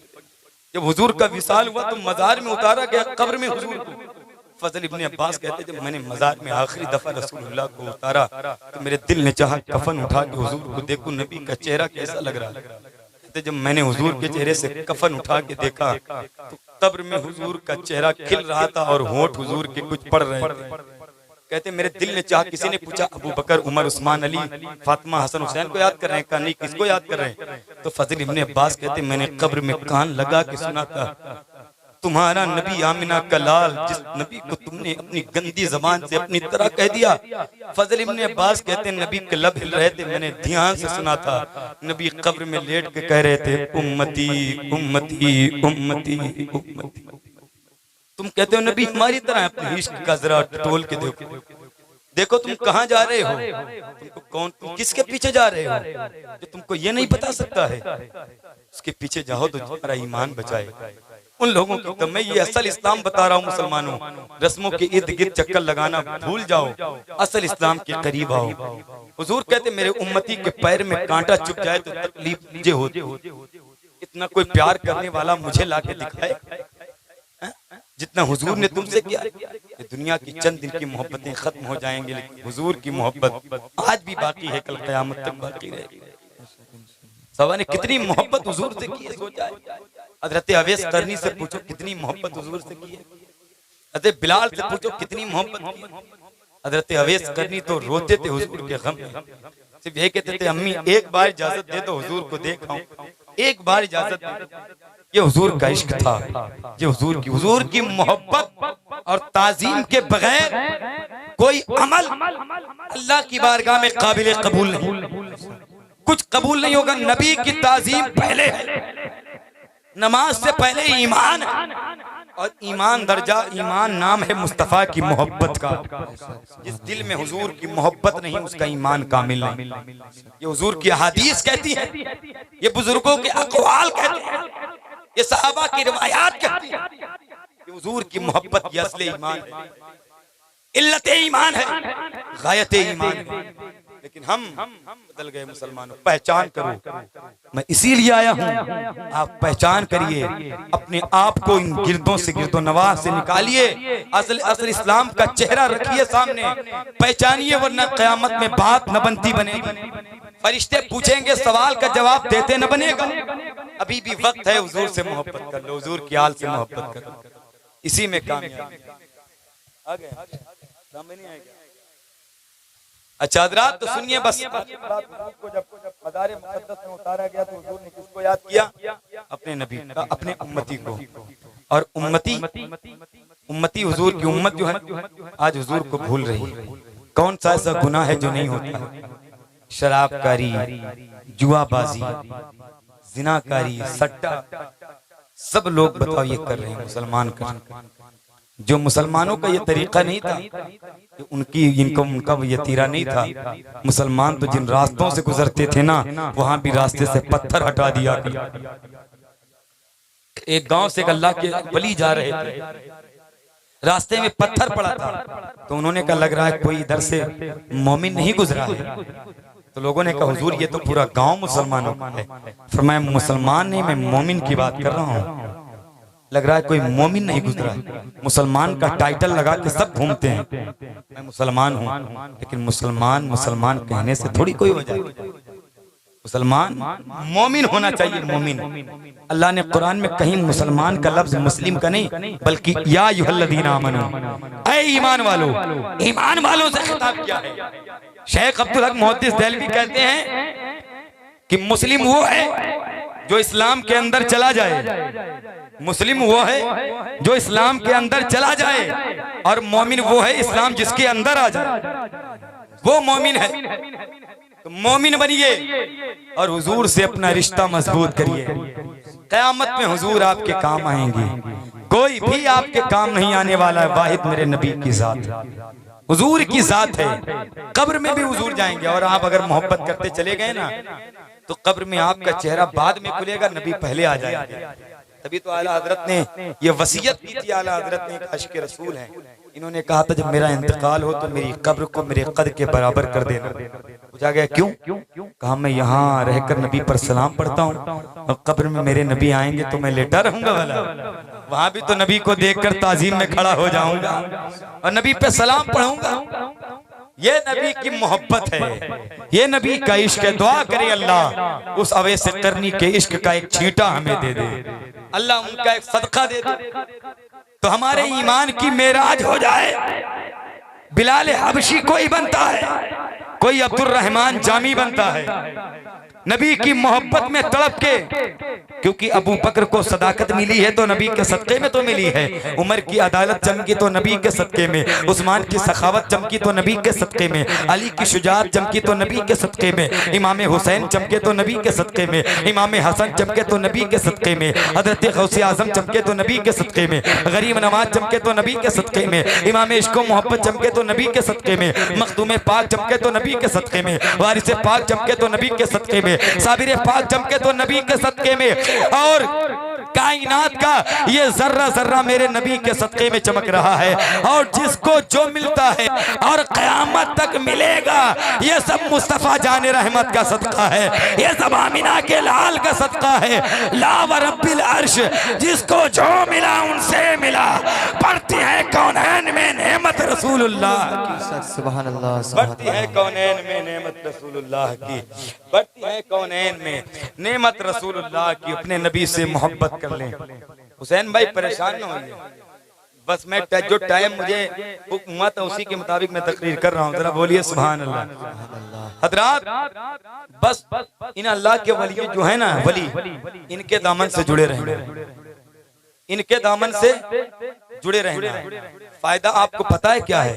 जब हुजूर का विसाल हुआ तो मजार में उतारा गया, कब्र में हुजूर को। फजल इब्ने अब्बास कहते जब मैंने मजार में आखिरी दफा रसूलुल्लाह को उतारा तो मेरे दिल ने चाहा कफन उठा के हुजूर को देखूं, नबी का चेहरा कैसा लग रहा है। कहते जब मैंने हुजूर के चेहरे से कफन उठा के देखा तो कब्र में हुजूर का चेहरा खिल रहा था और होंठ हुजूर के कुछ पड़ रहे थे। कहते मेरे दिल ने चाहा, किसी ने पूछा अबू बकर, उमर, उस्मान, अली, फातिमा, हसन, हुसैन को याद कर रहे हैं? कहा नहीं, किसको याद कर रहे हैं? तो फजल इब्ने अब्बास कहते मैंने कब्र में कान लगा के सुना था, तुम्हारा नबी आमिना का लाल, जिस नबी को तुमने अपनी गंदी जबान से अपनी तरह कह दिया। फजल इब्ने अब्बास कहते नबी के लब हिल रहे थे, मैंने ध्यान से सुना था, नबी कब्र में लेट के कह रहे थे उम्मती उम्मती उम्मती उम्मती। तुम कहते हो नबी हमारी तरह, अपने इश्क का जरा टोल के देखो, देखो तुम कहाँ जा रहे हो, तुमको कौन, तुम किसके पीछे जा रहे हो जो तुमको ये नहीं बता सकता है। उसके पीछे जाओ तो तुम्हारा ईमान बचाए। उन लोगों की तो मैं ये असल इस्लाम बता रहा हूँ मुसलमानों, रस्मों के इर्द गिर्द चक्कर लगाना भूल जाओ, असल इस्लाम के करीब आओ। हुजूर कहते मेरे उम्मती के पैर में कांटा चुभ जाए तो तकलीफ मुझे होती, इतना कोई प्यार करने वाला मुझे लाके दिखाए जितना हुजूर ने तुमसे किया। ये दुनिया की चंद दिन की मोहब्बतें खत्म हो जाएंगी, लेकिन हुजूर की मोहब्बत आज भी बाकी है, कल क़यामत तक बाकी रहेगी। सवा ने कितनी मोहब्बत हुजूर से की है, सोचा है? हज़रत अवैस करनी से पूछो कितनी मोहब्बत हुजूर से की है, हज़रत बिलाल से पूछो कितनी मोहब्बत की है। हज़रत अवैस करनी तो रोते थे हुजूर के गम में, सिर्फ ये कहते थे अम्मी एक बार इजाजत दे दो हुजूर को देखाऊं, एक बार इजाजत दे दो। ये हुजूर का इश्क था, ये हुजूर की मोहब्बत और ताजीम के बगैर कोई अमल अल्लाह की बारगाह में काबिल कबूल नहीं, कुछ कबूल नहीं होगा। नबी की ताजीम पहले है, नमाज से पहले ईमान, और ईमान दर्जा, ईमान नाम है मुस्तफ़ा की मोहब्बत का। जिस दिल में हुजूर की मोहब्बत नहीं उसका ईमान कामिल नहीं। ये हुजूर की हदीस कहती है, ये बुजुर्गों के अक़वाल कहते हैं, ये सहाबा की रिवायात कहती है, ये हुजूर की मोहब्बत की असली ईमान है, इल्लत ईमान है, गायत ईमान है। लेकिन हम बदल गए मुसलमानों। पहचान करो, मैं इसीलिए आया हूँ, आप पहचान करिए, अपने आप को इन गिरदों से, गिरदो नवाज से निकालिए, असल इस्लाम का चेहरा रखिए सामने, पहचानिए, वरना क़यामत में बात न बनती बनेगी। फरिश्ते पूछेंगे, सवाल का जवाब देते न बनेगा। अभी भी वक्त है, हुजूर से मोहब्बत कर लो, हुजूर की आल से मोहब्बत कर लो, इसी में कामयाब। आ गए सामने नहीं आएगा। अच्छा हज़रात तो सुनिए, बस को जब मज़ार मुक़द्दस में उतारा गया तो हुजूर ने किसको याद किया? अपने नबी, अपने उम्मती को। और उम्मती हुजूर की उम्मत जो है आज हुजूर को भूल रही है। कौन सा ऐसा गुनाह है जो नहीं होता? शराबकारी, जुआबाजी, जिनाकारी, सट्टा, सब लोग बताओ ये कर रहे हैं, मुसलमान कर। जो मुसलमानों का ये तरीका नहीं था, उनका ये तीरा नहीं था। मुसलमान तो जिन रास्तों से गुजरते थे ना, वहां भी रास्ते से पत्थर हटा दिया। एक गांव से अल्लाह के वली जा रहे थे, रास्ते में पत्थर पड़ा था, तो उन्होंने कहा लग रहा है कोई इधर से मोमिन नहीं गुजरा है। तो लोगों ने कहा हुजूर ये तो पूरा गांव मुसलमानों का है। फरमाया मुसलमान नहीं, मैं मोमिन की बात कर रहा हूँ। लग रहा है कोई मोमिन नहीं गुजरा है। मुसलमान का टाइटल लगा के सब घूमते हैं, मैं मुसलमान हूँ, लेकिन मुसलमान मुसलमान कहने से थोड़ी कोई हो जाए। मुसलमान मोमिन होना चाहिए, मोमिन। अल्लाह ने कुरान में कहीं मुसलमान का लफ्ज मुस्लिम का नहीं, बल्कि या अय्युहल्लज़ीना आमनू, ऐ ईमान वालों, ईमान वालों से खिताब किया है। शेख अब्दुल हक मुहद्दिस देहलवी कहते हैं कि मुस्लिम वो है जो इस्लाम के अंदर चला जाए, मुस्लिम वो है जो इस्लाम के अंदर चला जाए, और मोमिन वो है इस्लाम जिसके अंदर आ जाए, वो मोमिन है। तो मोमिन बनिए और हुजूर से अपना रिश्ता मजबूत करिए। क़यामत में हुजूर आपके काम आएंगे, कोई भी आपके काम नहीं आने वाला है। वाहिद मेरे नबी की जात, हुजूर की जात है। कब्र में भी हुजूर जाएंगे, और आप अगर मोहब्बत करते चले गए ना, तो कब्र में आपका चेहरा बाद में खुलेगा, नबी पहले आ जाएंगे। तभी तो आला हजरत ने ये वसीयत की थी। आला हजरत ने आशिक़ रसूल हैं, इन्होंने कहा था जब मेरा इंतकाल हो तो मेरी कब्र को मेरे कद के बराबर कर देना। पूछा गया क्यों? कहा मैं यहाँ रहकर नबी पर सलाम पढ़ता हूँ, और कब्र में मेरे नबी आएंगे तो मैं लेटा रहूंगा वाला, वहां भी तो नबी को देखकर ताजीम में खड़ा हो जाऊंगा और नबी पे सलाम पढ़ूंगा। ये नबी की मोहब्बत है, ये नबी का इश्क है। दुआ करे अल्लाह उस अवैस करनी के इश्क का एक छींटा हमें दे दे, अल्लाह उनका एक सदका दे दे, तो हमारे ईमान की मेराज हो जाए। बिलाल हबशी कोई बनता है, कोई अब्दुल रहमान जामी बनता है, नबी की मोहब्बत में तड़प के, क्योंकि अबू बकर को सदाकत मिली है तो नबी के सदक़े में तो मिली है, उमर की अदालत चमकी तो नबी के सदक़े में, उस्मान की सखावत चमकी तो नबी के सदक़े में, अली की शुजाअत चमकी तो नबी के सदक़े में, इमाम हुसैन चमके तो नबी के सदक़े में, इमाम हसन चमके तो नबी के सदक़े में, हज़रत गौसे आज़म चमके तो नबी के सदक़े में, गरीब नवाज चमके तो नबी के सदक़े में, इमाम इश्क़ो मोहब्बत चमके तो नबी के सदक़े में, मखदूम पाक चमके तो नबी के सदक़े में, वारिस पाक चमके तो नबी के सदक़े में, साबिर पाक चमके तो नबी के सदक़े में, और कायनात का ये जर्रा जर्रा मेरे नबी के सदक़े में चमक रहा है। और जिसको जो मिलता है और क़यामत तक मिलेगा, ये सब मुस्तफ़ा जाने रहमत का सदका है, ये सब आमिना के लाल का सदका है। ला व रब्बिल अर्श, जिसको जो मिला उनसे मिला, बढ़ती है कौनैन में नेमत रसूलुल्लाह की, सुभान अल्लाह, बढ़ती है कौनैन में नेमत रसूलुल्लाह की, बढ़ती है कौनैन में नेमत रसूलुल्लाह की। अपने नबी से मोहब्बत कर लें। हुसैन भाई परेशान न होइए, बस मैं जो टाइम मुझे हुक्म हुआ था उसी के मुताबिक मैं तकरीर कर रहा हूँ, जरा बोलिए सुभान अल्लाह। हजरात, बस इन अल्लाह के वली जो है ना, वली, इनके दामन से जुड़े रहेंगे, इनके दामन से जुड़े रहना। फायदा आपको पता है क्या है?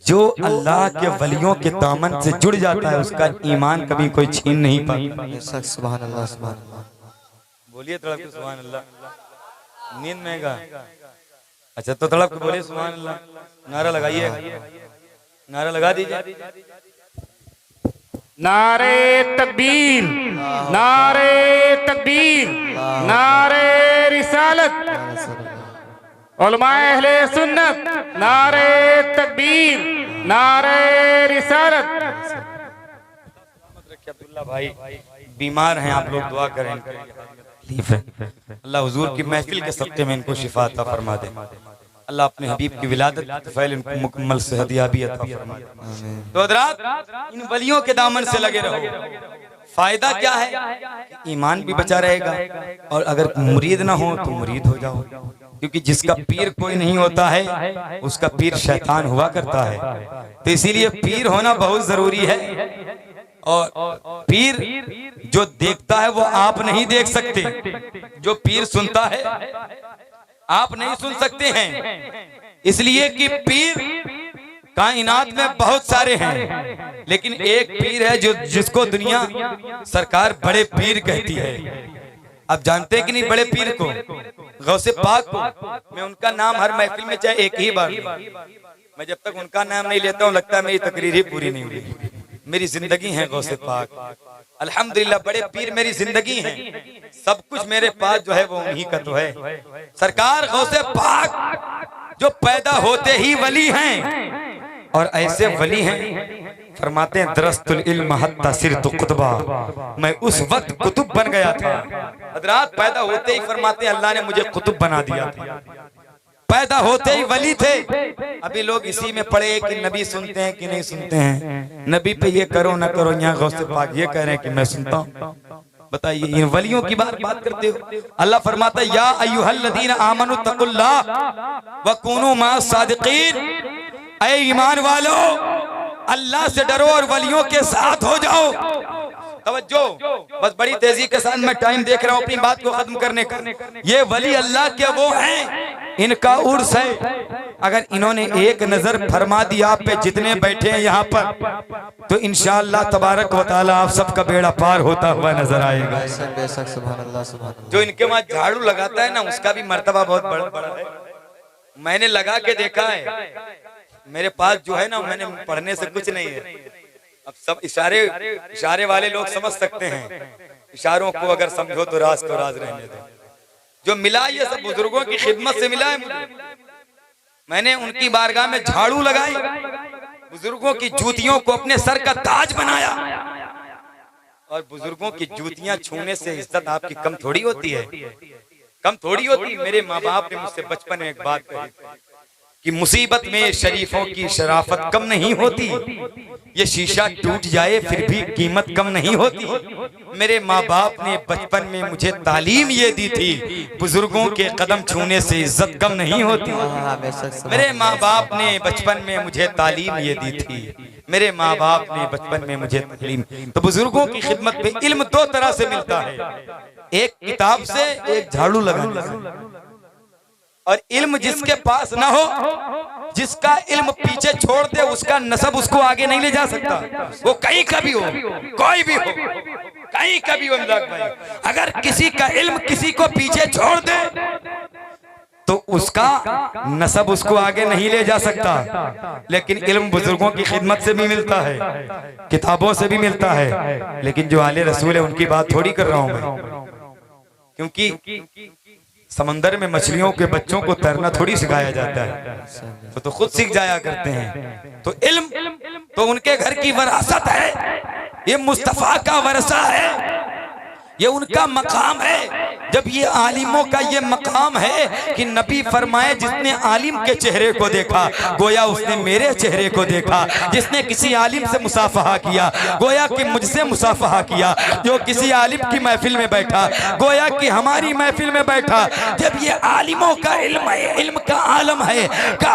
जो अल्लाह के वलियों के दामन से जुड़ जाता है उसका ईमान कभी कोई छीन नहीं पाता। सुभान अल्लाह, सुभान अल्लाह, बोलिए तड़प के सुभान अल्लाह। नींद में गा, अच्छा तो तड़प के बोलिए सुभान अल्लाह, नारा लगाइए, नारा लगा दीजिए। नारे तकबीर, नारे तकबीर, नारे रिसालत, उलमाए अहले सुन्नत, नारे तकबीर, नारे रिसालत। अब्दुल्ला भाई बीमार हैं, आप लोग दुआ करें, अल्लाह हुजूर की महफिल के सदक़े में इनको शिफा अता फरमा दे। अल्लाह अपने हबीब की विलादत फैल इनको मुकम्मल सेहतियाबी अता फरमा दे। तो हज़रात, इन वलियों के दामन से लगे रहो। फायदा क्या है? ईमान भी बचा रहेगा, और अगर मुरीद ना हो तो मुरीद हो जाओ, क्योंकि जिसका पीर कोई नहीं होता है उसका पीर शैतान हुआ करता है। तो इसीलिए पीर होना बहुत जरूरी है। और पीर जो देखता है वो आप नहीं देख सकते, जो पीर सुनता है आप नहीं सुन सकते हैं, इसलिए कि पीर कायनात में बहुत सारे हैं, लेकिन एक पीर है जो जिसको दुनिया सरकार बड़े पीर कहती है। आप जानते हैं कि नहीं बड़े पीर को, गौसे पाक को? मैं उनका नाम हर महफिल में चाहे एक ही बार लूं, मैं जब तक उनका नाम नहीं लेता हूँ लगता है मेरी तकरीर ही पूरी नहीं हुई। मेरी जिंदगी है गौसे पाक, अल्हम्दुलिल्लाह बड़े पीर मेरी जिंदगी है, सब कुछ मेरे पास जो है वो उन्हीं का तो है। सरकार गौसे पाक जो पैदा होते ही वली हैं, और ऐसे वली हैं फरमाते हैं दरस्तुल इल्म हत्ता सिरतु कुतबा, मैं उस वक्त कुतुब बन गया था। हजरात, पैदा होते ही फरमाते हैं अल्लाह ने मुझे कुतुब बना दिया था, पैदा होते ही वली थे। अभी लोग इसी में पड़े कि नबी सुनते हैं कि नहीं सुनते हैं, नबी पे ये करो ना करो, यहाँ गौसे पाक ये कह रहे हैं कि मैं सुनता हूँ। बताइए, इन वलियों की बात करते हो। अल्लाह फरमाता है या अय्युहल्लज़ीना आमनु तकुल्लाह व कूनू माअस सादिकीन, ऐ ईमान वालो अल्लाह से डरो और वलियों के साथ हो जाओ। तवज्जो, बस बड़ी तेजी के साथ मैं टाइम देख रहा हूँ अपनी बात को खत्म करने का। ये वली अल्लाह के वो हैं, इनका उर्स है। अगर इन्होंने एक नजर फरमा दी आप पे जितने बैठे हैं यहाँ पर, तो इंशाअल्लाह तबारक व तआला आप सबका बेड़ा पार होता हुआ नजर आएगा। बेशक, सुभान अल्लाह, सुभान अल्लाह। जो इनके वहां झाड़ू लगाता है ना, उसका भी मर्तबा बहुत बड़ा है। मैंने लगा के देखा है, मेरे पास जो है ना, मैंने पढ़ने से कुछ नहीं है। अब सब इशारे वाले लोग समझ सकते हैं, इशारों को अगर समझो तो राज को राज रहने दो। जो मिला ये सब बुजुर्गों की खिदमत से मिला है मुझे। मैंने उनकी बारगाह में झाड़ू लगाई, बुजुर्गों की जूतियों को अपने सर का ताज बनाया। और बुजुर्गों की जूतियां छूने से इज्जत आपकी कम थोड़ी होती है, कम थोड़ी होती। मेरे माँ बाप ने मुझसे बचपन में एक बात कही, कि मुसीबत में शरीफों की शराफत कम नहीं होती, ये शीशा टूट जाए फिर भी कीमत कम नहीं होती। मेरे माँ बाप ने बचपन में मुझे तालीम ये दी थी, बुजुर्गों के कदम छूने से इज्जत कम नहीं होती। मेरे माँ बाप ने बचपन में मुझे तालीम ये दी थी, मेरे माँ बाप ने बचपन में मुझे तालीम। तो बुजुर्गों की खिदमत में इल्म दो तरह से मिलता है, एक किताब से, एक झाड़ू लगाने से। और इल्म जिसके पास ना हो, जिसका इल्म पीछे छोड़ दे, उसका नसब उसको आगे नहीं ले जा सकता। वो कहीं का भी हो, कोई भी हो, कहीं का भी हो इमदाद भाई, अगर किसी का इल्म किसी को पीछे छोड़ दे तो उसका नसब उसको आगे नहीं ले जा सकता। लेकिन इल्म बुजुर्गों की खिदमत से भी मिलता है, किताबों से भी मिलता है। लेकिन जो आले रसूल है उनकी बात थोड़ी कर रहा हूं मैं, क्योंकि समंदर में मछलियों के बच्चों को तैरना थोड़ी सिखाया जाता है, तो खुद सीख जाया करते हैं। तो इल्म तो उनके घर की विरासत है, ये मुस्तफा का वरसा है, ये उनका मकाम है। जब ये आलिमों का ये मकाम है कि नबी फरमाए जिसने आलिम के चेहरे को देखा गोया उसने मेरे चेहरे को देखा, जिसने किसी आलिम से मुसाफहा किया गोया कि मुझसे मुसाफहा किया, जो किसी आलिम की महफिल में बैठा गोया कि हमारी महफिल में बैठा। जब ये आलिमों का इल्म है, इल्म का आलम है, का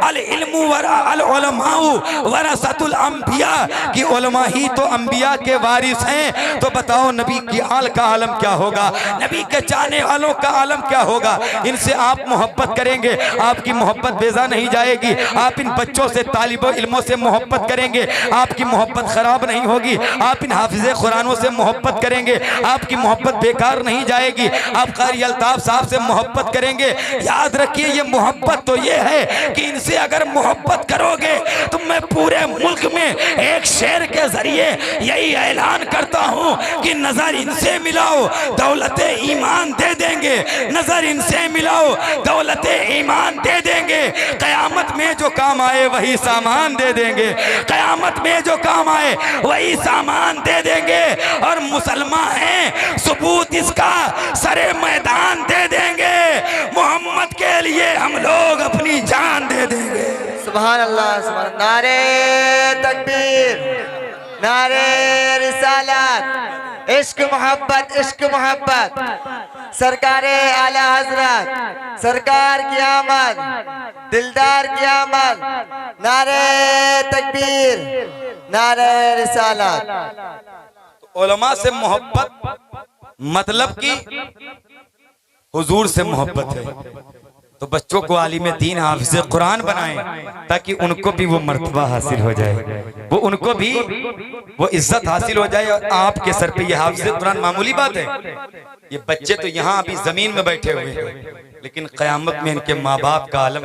अल इल्मु अल उलमाउ वरसतुल अंबिया, कि उलमा ही तो अंबिया के वारिस हैं। तो बताओ नबी की आल का आलम क्या होगा, नबी के चाहने वालों का आलम क्या होगा। इनसे आप मोहब्बत करेंगे, आपकी मोहब्बत बेजा नहीं जाएगी। आप इन बच्चों से, तालिबो इल्मों से मोहब्बत करेंगे, आपकी मोहब्बत खराब नहीं होगी। आप इन हाफिज़े कुरानों से मोहब्बत करेंगे, आपकी मोहब्बत बेकार नहीं जाएगी। आप कारी अल्ताफ साहब से मोहब्बत करेंगे। याद रखिए ये मोहब्बत तो ये है कि इनसे अगर मोहब्बत करोगे तो मैं पूरे मुल्क में एक शेर के जरिए यही ऐलान करता हूं कि नजर इनसे मिलाओ दौलते ईमान दे देंगे, नजर इनसे मिलाओ दौलते ईमान दे देंगे। कयामत में जो काम आए वही सामान दे देंगे, कयामत में जो काम आए वही सामान दे देंगे। और मुसलमान हैं सबूत इसका सरे मैदान दे देंगे, मोहम्मद के लिए हम लोग अपनी जान दे देंगे। सुभान अल्लाह, सुभान। नारे तकबीर, नारे रिसालत, इश्क मोहब्बत, इश्क मोहब्बत। सरकारे आला हजरत, सरकार की आमद, दिलदार की आमद। नारे तकबीर, नारे रिसालत। उलमा से मोहब्बत मतलब कि हुजूर से मोहब्बत है। तो बच्चों को आलिम दीन हाफिज़ कुरान बनाएं ताकि उनको भी वो मर्तबा हासिल हो जाए, वो उनको भी वो इज्जत हासिल हो जाए। और आपके सर पे ये हाफिज़ कुरान मामूली बात है। ये बच्चे तो यहाँ अभी जमीन में बैठे हुए हैं, लेकिन क़यामत में इनके माँ बाप का आलम,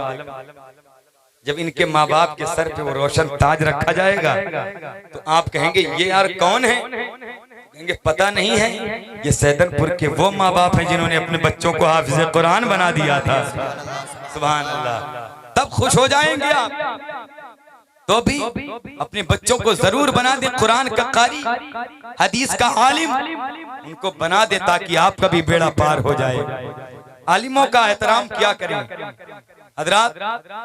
जब इनके माँ बाप के सर पे वो रोशन ताज रखा जाएगा तो आप कहेंगे ये यार कौन है, कहेंगे पता नहीं है, ये सैदनपुर के वो माँ बाप हैं जिन्होंने अपने बच्चों को हाफिज़ कुरान बना दिया था। सुभान अल्लाह। तब खुश हो जाएंगे आप। तो भी अपने बच्चों को जरूर बना दे कुरान का कारी, हदीस का आलिम, उनको बना दे ताकि आपका भी बेड़ा पार हो जाए। आलिमों का एहतराम क्या करें हजरात।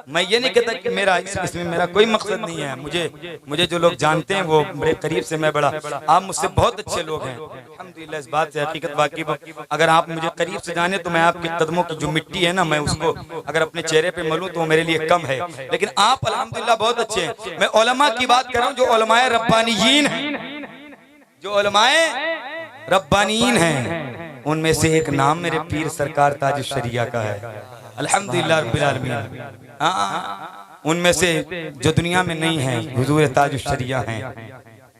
मैं ये नहीं कहता कि मेरा इसमें मेरा कोई मकसद नहीं है। मुझे जो लोग जानते हैं वो मेरे करीब से, मैं बड़ा, आप मुझसे बहुत अच्छे लोग हैं अल्हम्दुलिल्लाह। इस बात से हकीकत वाकिफ, अगर आप मुझे करीब से जाने तो मैं आपके कदमों की जो मिट्टी है ना, मैं उसको अगर अपने चेहरे पे मलूं तो वो मेरे लिए कम है। लेकिन आप अल्हम्दुलिल्लाह बहुत अच्छे हैं। मैं उलमा की बात कर रहा हूँ जो उलमाए रब्बानीयीन हैं, जो उलमाए रब्बानीयीन हैं, उनमें से एक नाम मेरे पीर सरकार ताजुश शरिया का है अल्हम्दुलिल्लाह रब्बिल आलमीन। उनमें से जो दुनिया में नहीं है हुजूर ताजुश शरिया हैं,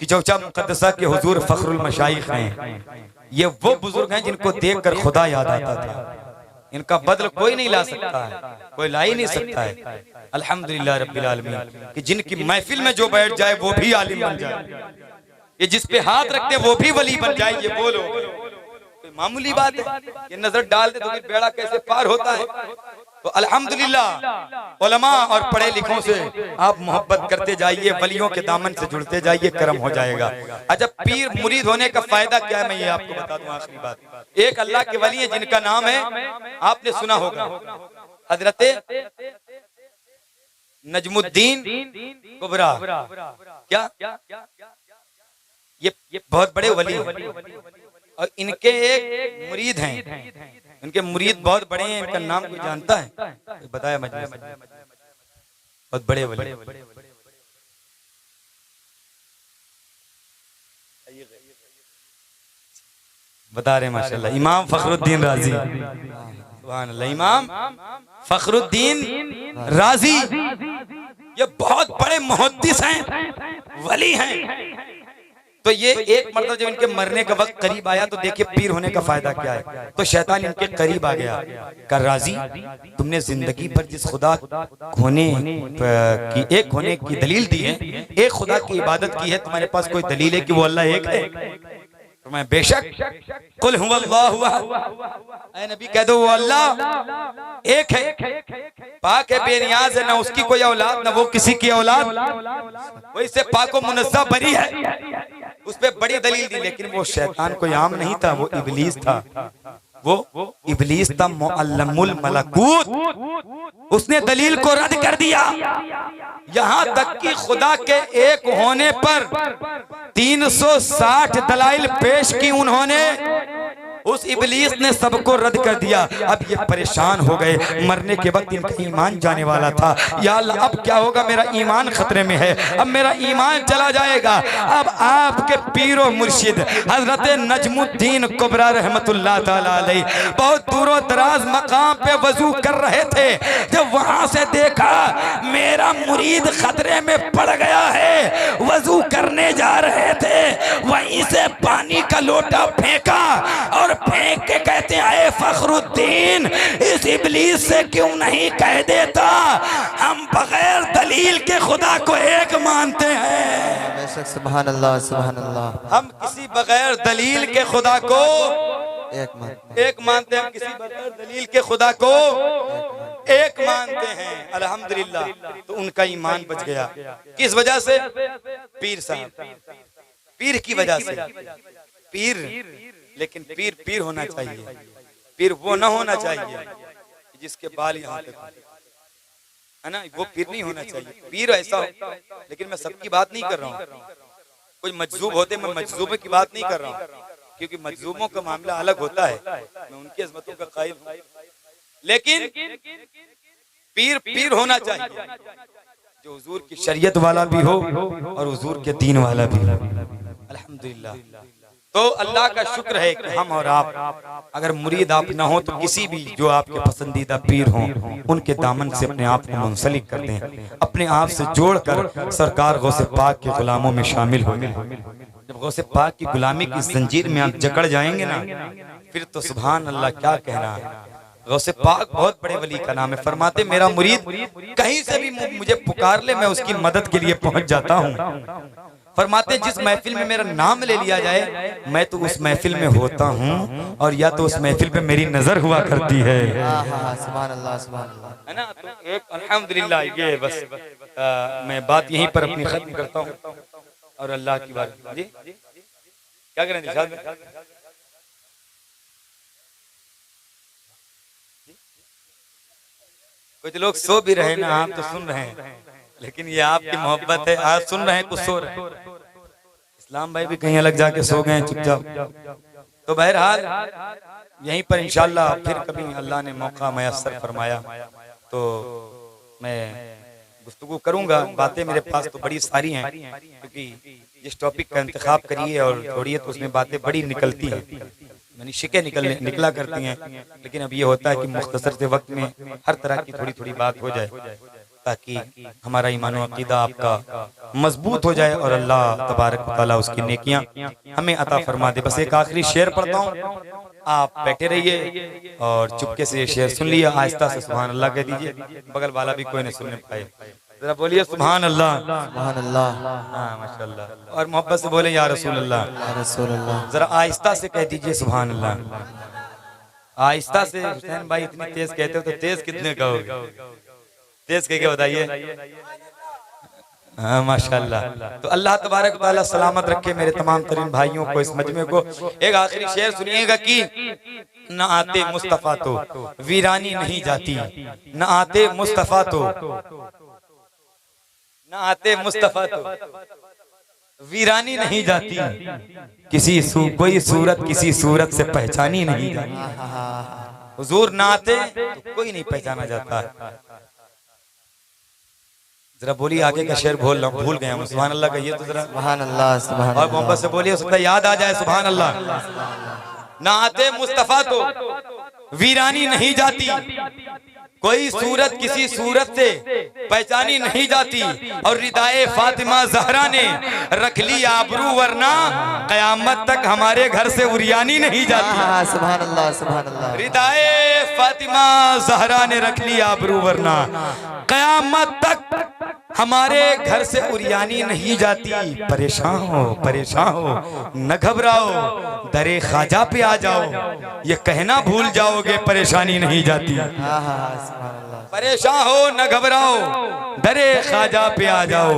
कि चौचा मुकद्दसा के हुजूर फखरुल मशाइख हैं। ये वो बुजुर्ग हैं जिनको देखकर खुदा याद आता था। इनका बदल कोई नहीं ला सकता है, कोई ला ही नहीं सकता है अल्हम्दुलिल्लाह रब्बिल आलमीन। कि जिनकी महफिल में जो बैठ जाए वो भी आलिम बन जाए, ये जिस पे हाथ रखते वो भी वली बन जाए। ये बोलो मामूली बात है, ये नजर डाल दे तो फिर बेड़ा कैसे पार होता है। तो अल्हम्दुलिल्लाह उलमा और पढ़े लिखों से आप मोहब्बत करते जाइए, वलियों के दामन से जुड़ते जाइए, करम हो जाएगा। अच्छा, पीर मुरीद होने का फायदा क्या है मैं ये आपको बता दूं। आखिरी बात, एक अल्लाह के वली है जिनका नाम है, आपने सुना होगा, हजरत नजमुद्दीन कुबरा, क्या ये बहुत बड़े वली हैं और इनके एक मुरीद हैं, इनके मुरीद बहुत बड़े हैं। इनका नाम कोई जानता है? बताया मजलिस में, बहुत बड़े वली। बता रहे माशाल्लाह, इमाम फखरुद्दीन राजी, सुभान अल्लाह, इमाम फखरुद्दीन राजी, ये बहुत बड़े मुहद्दिस हैं, वली हैं। तो ये एक मर्तबा जब इनके मरने का वक्त करीब आया तो देखिए पीर होने का फायदा क्या है। तो शैतान इनके करीब आ गया, कहा राजी तुमने जिंदगी पर जिस खुदा होने की, एक होने की दलील दी है, एक खुदा की इबादत की है, तुम्हारे पास कोई दलील है कि वो अल्लाह एक है? तो मैं बेशक, कुल हुवल्लाहु अहद, ऐ नबी कह दो वो अल्लाह एक है, पाक है, बेनियाज है, ना उसकी कोई औलाद ना वो किसी की औलाद, वो इससे पाक व मुनज़्ज़ह बरी है। उस पे बड़ी दलील दी, लेकिन वो शैतान कोई आम नहीं था, वो इबलीस था, वो इबलीस था मुअल्लमुल मलकूत। उसने दलील को रद्द कर दिया, यहाँ तक कि खुदा के एक होने पर 360 दलाइल पेश की उन्होंने, उस इबलीस ने सबको रद्द कर दिया। अब ये परेशान हो गए, मरने के वक्त इनका ईमान जाने वाला था। या अल्लाह अब क्या होगा, मेरा ईमान खतरे में है, अब मेरा ईमान चला जाएगा। अब आपके पीरो मुर्शिद हजरत नजमुद्दीन कुबरा रहमतुल्लाह ताला अलैह बहुत दूरों दराज मकाम पे वजू कर रहे थे। जब वहां से देखा मेरा मुरीद खतरे में पड़ गया है, वजू करने जा रहे थे, वहीं से पानी का लोटा फेंका और फेंक के कहते हैं, फखरुद्दीन इस इबलीस से क्यों नहीं कह देता हम बगैर दलील के खुदा को एक मानते हैं। सुभान अल्लाह, सुभान अल्लाह। हम किसी बगैर दलील के खुदा को एक मानते हैं, हम किसी बगैर दलील के खुदा को एक मानते हैं। अल्हम्दुलिल्लाह, तो उनका ईमान बच गया। किस वजह से? पीर साहब, पीर की वजह से। पीर, लेकिन पीर पीर होना चाहिए, पीर वो ना होना चाहिए जिसके बाल यहाँ तक, है ना, वो पीर नहीं होना चाहिए। पीर ऐसा हो, लेकिन मैं सबकी बात नहीं कर रहा हूँ, कोई मजजूब होते, मैं मजजूबों की बात नहीं कर रहा हूँ, क्योंकि मजजूबों का मामला अलग होता है, मैं उनकी अज़मतों का कायल हूँ। लेकिन पीर पीर होना चाहिए जो हुजूर की शरीयत वाला भी हो और हुजूर के दीन वाला भी हो। अल्हम्दुलिल्लाह। तो अल्लाह का शुक्र है कि हम और आप, अगर मुरीद आप ना हो तो किसी भी जो आपके पसंदीदा पीर हों, उनके दामन से अपने आप को मुंसलिक कर दें, अपने आप से जोड़कर सरकार गौसे पाक के गुलामों में शामिल हो। जब गौसे पाक की गुलामी की जंजीर में आप जकड़ जाएंगे ना, फिर तो सुभान अल्लाह, क्या कहना है। गौसे पाक बहुत बड़े वली का नाम है। फरमाते मेरा मुरीद कहीं से भी मुझे पुकार ले, मैं उसकी मदद के लिए पहुंच जाता हूँ। फरमाते जिस महफिल में मेरा नाम ले लिया जाए, मैं तो उस महफिल में होता हूँ, और या तो उस महफिल पे मेरी नजर हुआ करती है। सुभान अल्लाह, सुभान अल्लाह, है ना। तो एक अल्हम्दुलिल्लाह, ये बस मैं बात यहीं पर अपनी खत्म करता हूँ और अल्लाह की बात। जी क्या करें दिलशाद में? कुछ लोग सो भी रहे ना, आप तो सुन रहे हैं, लेकिन ये आपकी मोहब्बत है, आज सुन रहे हैं, कुछ सो रहे हैं। इस्लाम भाई भी कहीं अलग जाके सो गए चुपचाप। तो बहरहाल यहीं पर इंशाल्लाह फिर कभी अल्लाह ने मौका मयस्सर फरमाया तो मैं गुफ्तगू करूंगा। बातें मेरे पास तो बड़ी सारी हैं, क्योंकि जिस टॉपिक का इंतखाब करिए और छोड़िए तो उसमें बातें बड़ी निकलती हैं, यानी शिके निकला करती हैं। लेकिन अब ये होता है कि मुख्तसर से वक्त में हर तरह की थोड़ी थोड़ी बात हो जाए, ताकि हमारा ईमान और अकीदा आपका मजबूत हो जाए और अल्लाह तबारक व तआला उसकी नेकियां हमें अता फरमा दे। बस एक आखिरी शेर पढ़ता हूँ, आप बैठे रहिए और चुपके से ये शेर सुन लिया, आहिस्ता से सुभान अल्लाह कह दीजिए, बगल वाला भी कोई नहीं सुनने पाए, जरा बोलिए सुभान अल्लाह, सुभान अल्लाह। हाँ माशाअल्लाह, और मोहब्बत से बोले या रसूल अल्लाह, या रसूल अल्लाह। जरा आहिस्ता से कह दीजिए सुभान अल्लाह, आहिस्ता से। हुसैन भाई इतनी तेज कहते हो तो तेज कितने कहोगे? तेज कह के बताइए। हाँ माशाअल्लाह। तो अल्लाह तबारक व तआला सलामत रखे मेरे तमाम तरीन भाइयों को, इस मजमे को। एक आखिरी शेर सुनिएगा कि न आते मुस्तफा तो वीरानी नहीं जाती, न आते मुस्तफा तो ना आते मुस्तफा तो वीरानी नहीं जाती, कोई सूरत किसी सूरत से पहचानी नहीं जाती। हुजूर ना आते तो कोई नहीं पहचाना जाता। जरा बोलिए आगे का शेर भूल गए हम, सुभान अल्लाह कहिए तो जरा। सुभान अल्लाह सुभान और मोहब्बत से बोलिए, उसका याद आ जाए, सुभान अल्लाह। ना आते मुस्तफा तो वीरानी नहीं जाती, कोई सूरत किसी सूरत से पहचानी नहीं जाती। और रिदाए फातिमा जहरा ने रख ली आबरू, वरना कयामत तक हमारे घर से उरियानी नहीं जाती। सुभान अल्लाह सुभान अल्लाह। रिदाए फातिमा जहरा ने रख ली आबरू, वरना कयामत तक हमारे घर से उरियानी नहीं जाती। परेशान हो न घबराओ, दरे ख्वाजा पे आ जाओ, ये कहना भूल जाओगे परेशानी नहीं जाती। परेशान हो न घबराओ, दरे ख्वाजा पे आ जाओ,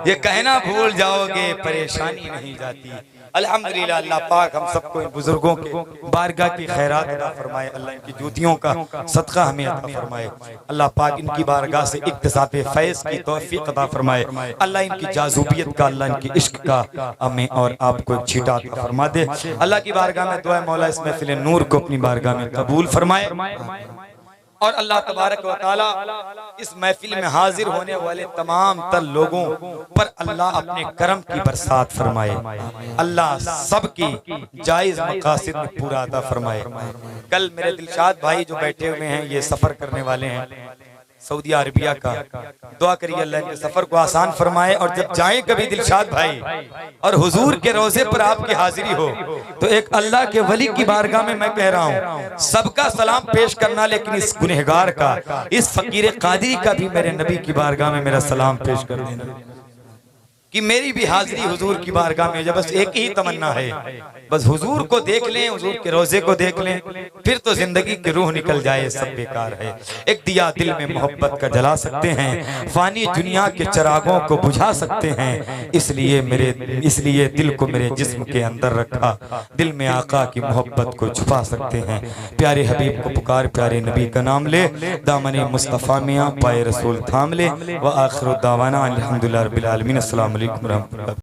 ये कहना भूल जाओगे परेशानी नहीं जाती। अल्हम्दुलिल्लाह, अल्लाह पाक हम सबको इन बुजुर्गों के बारगाह की खैरात अता फरमाए। अल्लाह इनकी जूतियों का सदका हमें अता फरमाए। अल्लाह पाक इनकी बारगाह से इक्तिसाब फैज़ की तौफीक अता फरमाए। अल्लाह इनकी जाज़ूबियत का, अल्लाह इनकी इश्क का हमें और आपको एक छींटा अता फरमा दे। अल्लाह की बारगाह में दुआ है मौला इस महफिल नूर को अपनी बारगाह में कबूल फरमाए। और अल्लाह तबारक व तआला इस महफिल में हाजिर होने वाले तमाम तर लोगों पर अल्लाह अपने करम की बरसात फरमाए। अल्लाह सबकी जायज मकासिद में पूरा अता फरमाए। कल मेरे दिलशाद भाई जो बैठे हुए हैं, ये सफर करने वाले हैं सऊदी अरबिया का, दुआ करिए अल्लाह के सफर को आसान फरमाए। और जब जाएं कभी दिलशाद भाई और हुजूर के रोजे पर आपकी हाजिरी हो, तो एक अल्लाह के वली की बारगाह में मैं कह रहा हूँ, सबका सलाम पेश करना, लेकिन इस गुनहगार का, इस फकीर कादिरी का भी मेरे नबी की बारगाह में मेरा सलाम पेश कर देना कि मेरी भी हाजिरी हुजूर की बारगाह में। जब बस एक ही तमन्ना है, बस हुजूर को देख लें, हुजूर के रोजे को देख लें, फिर तो जिंदगी की रूह निकल जाए, सब बेकार है। एक दिया दिल में मोहब्बत का जला सकते हैं, फानी दुनिया के चिरागों को बुझा सकते हैं। इसलिए दिल को मेरे जिस्म के अंदर रखा, दिल में आका की मोहब्बत को छुपा सकते हैं। प्यारे हबीब को पुकार, प्यारे नबी का नाम ले, दामने मुस्तफ़ा मियां पाए रसूल थाम ले। व आखिर दावाना अल्हम्दुलिल्लाह रब्बिल आलमीन। अस्सलाम वालेकुम रहमतुल्लाह।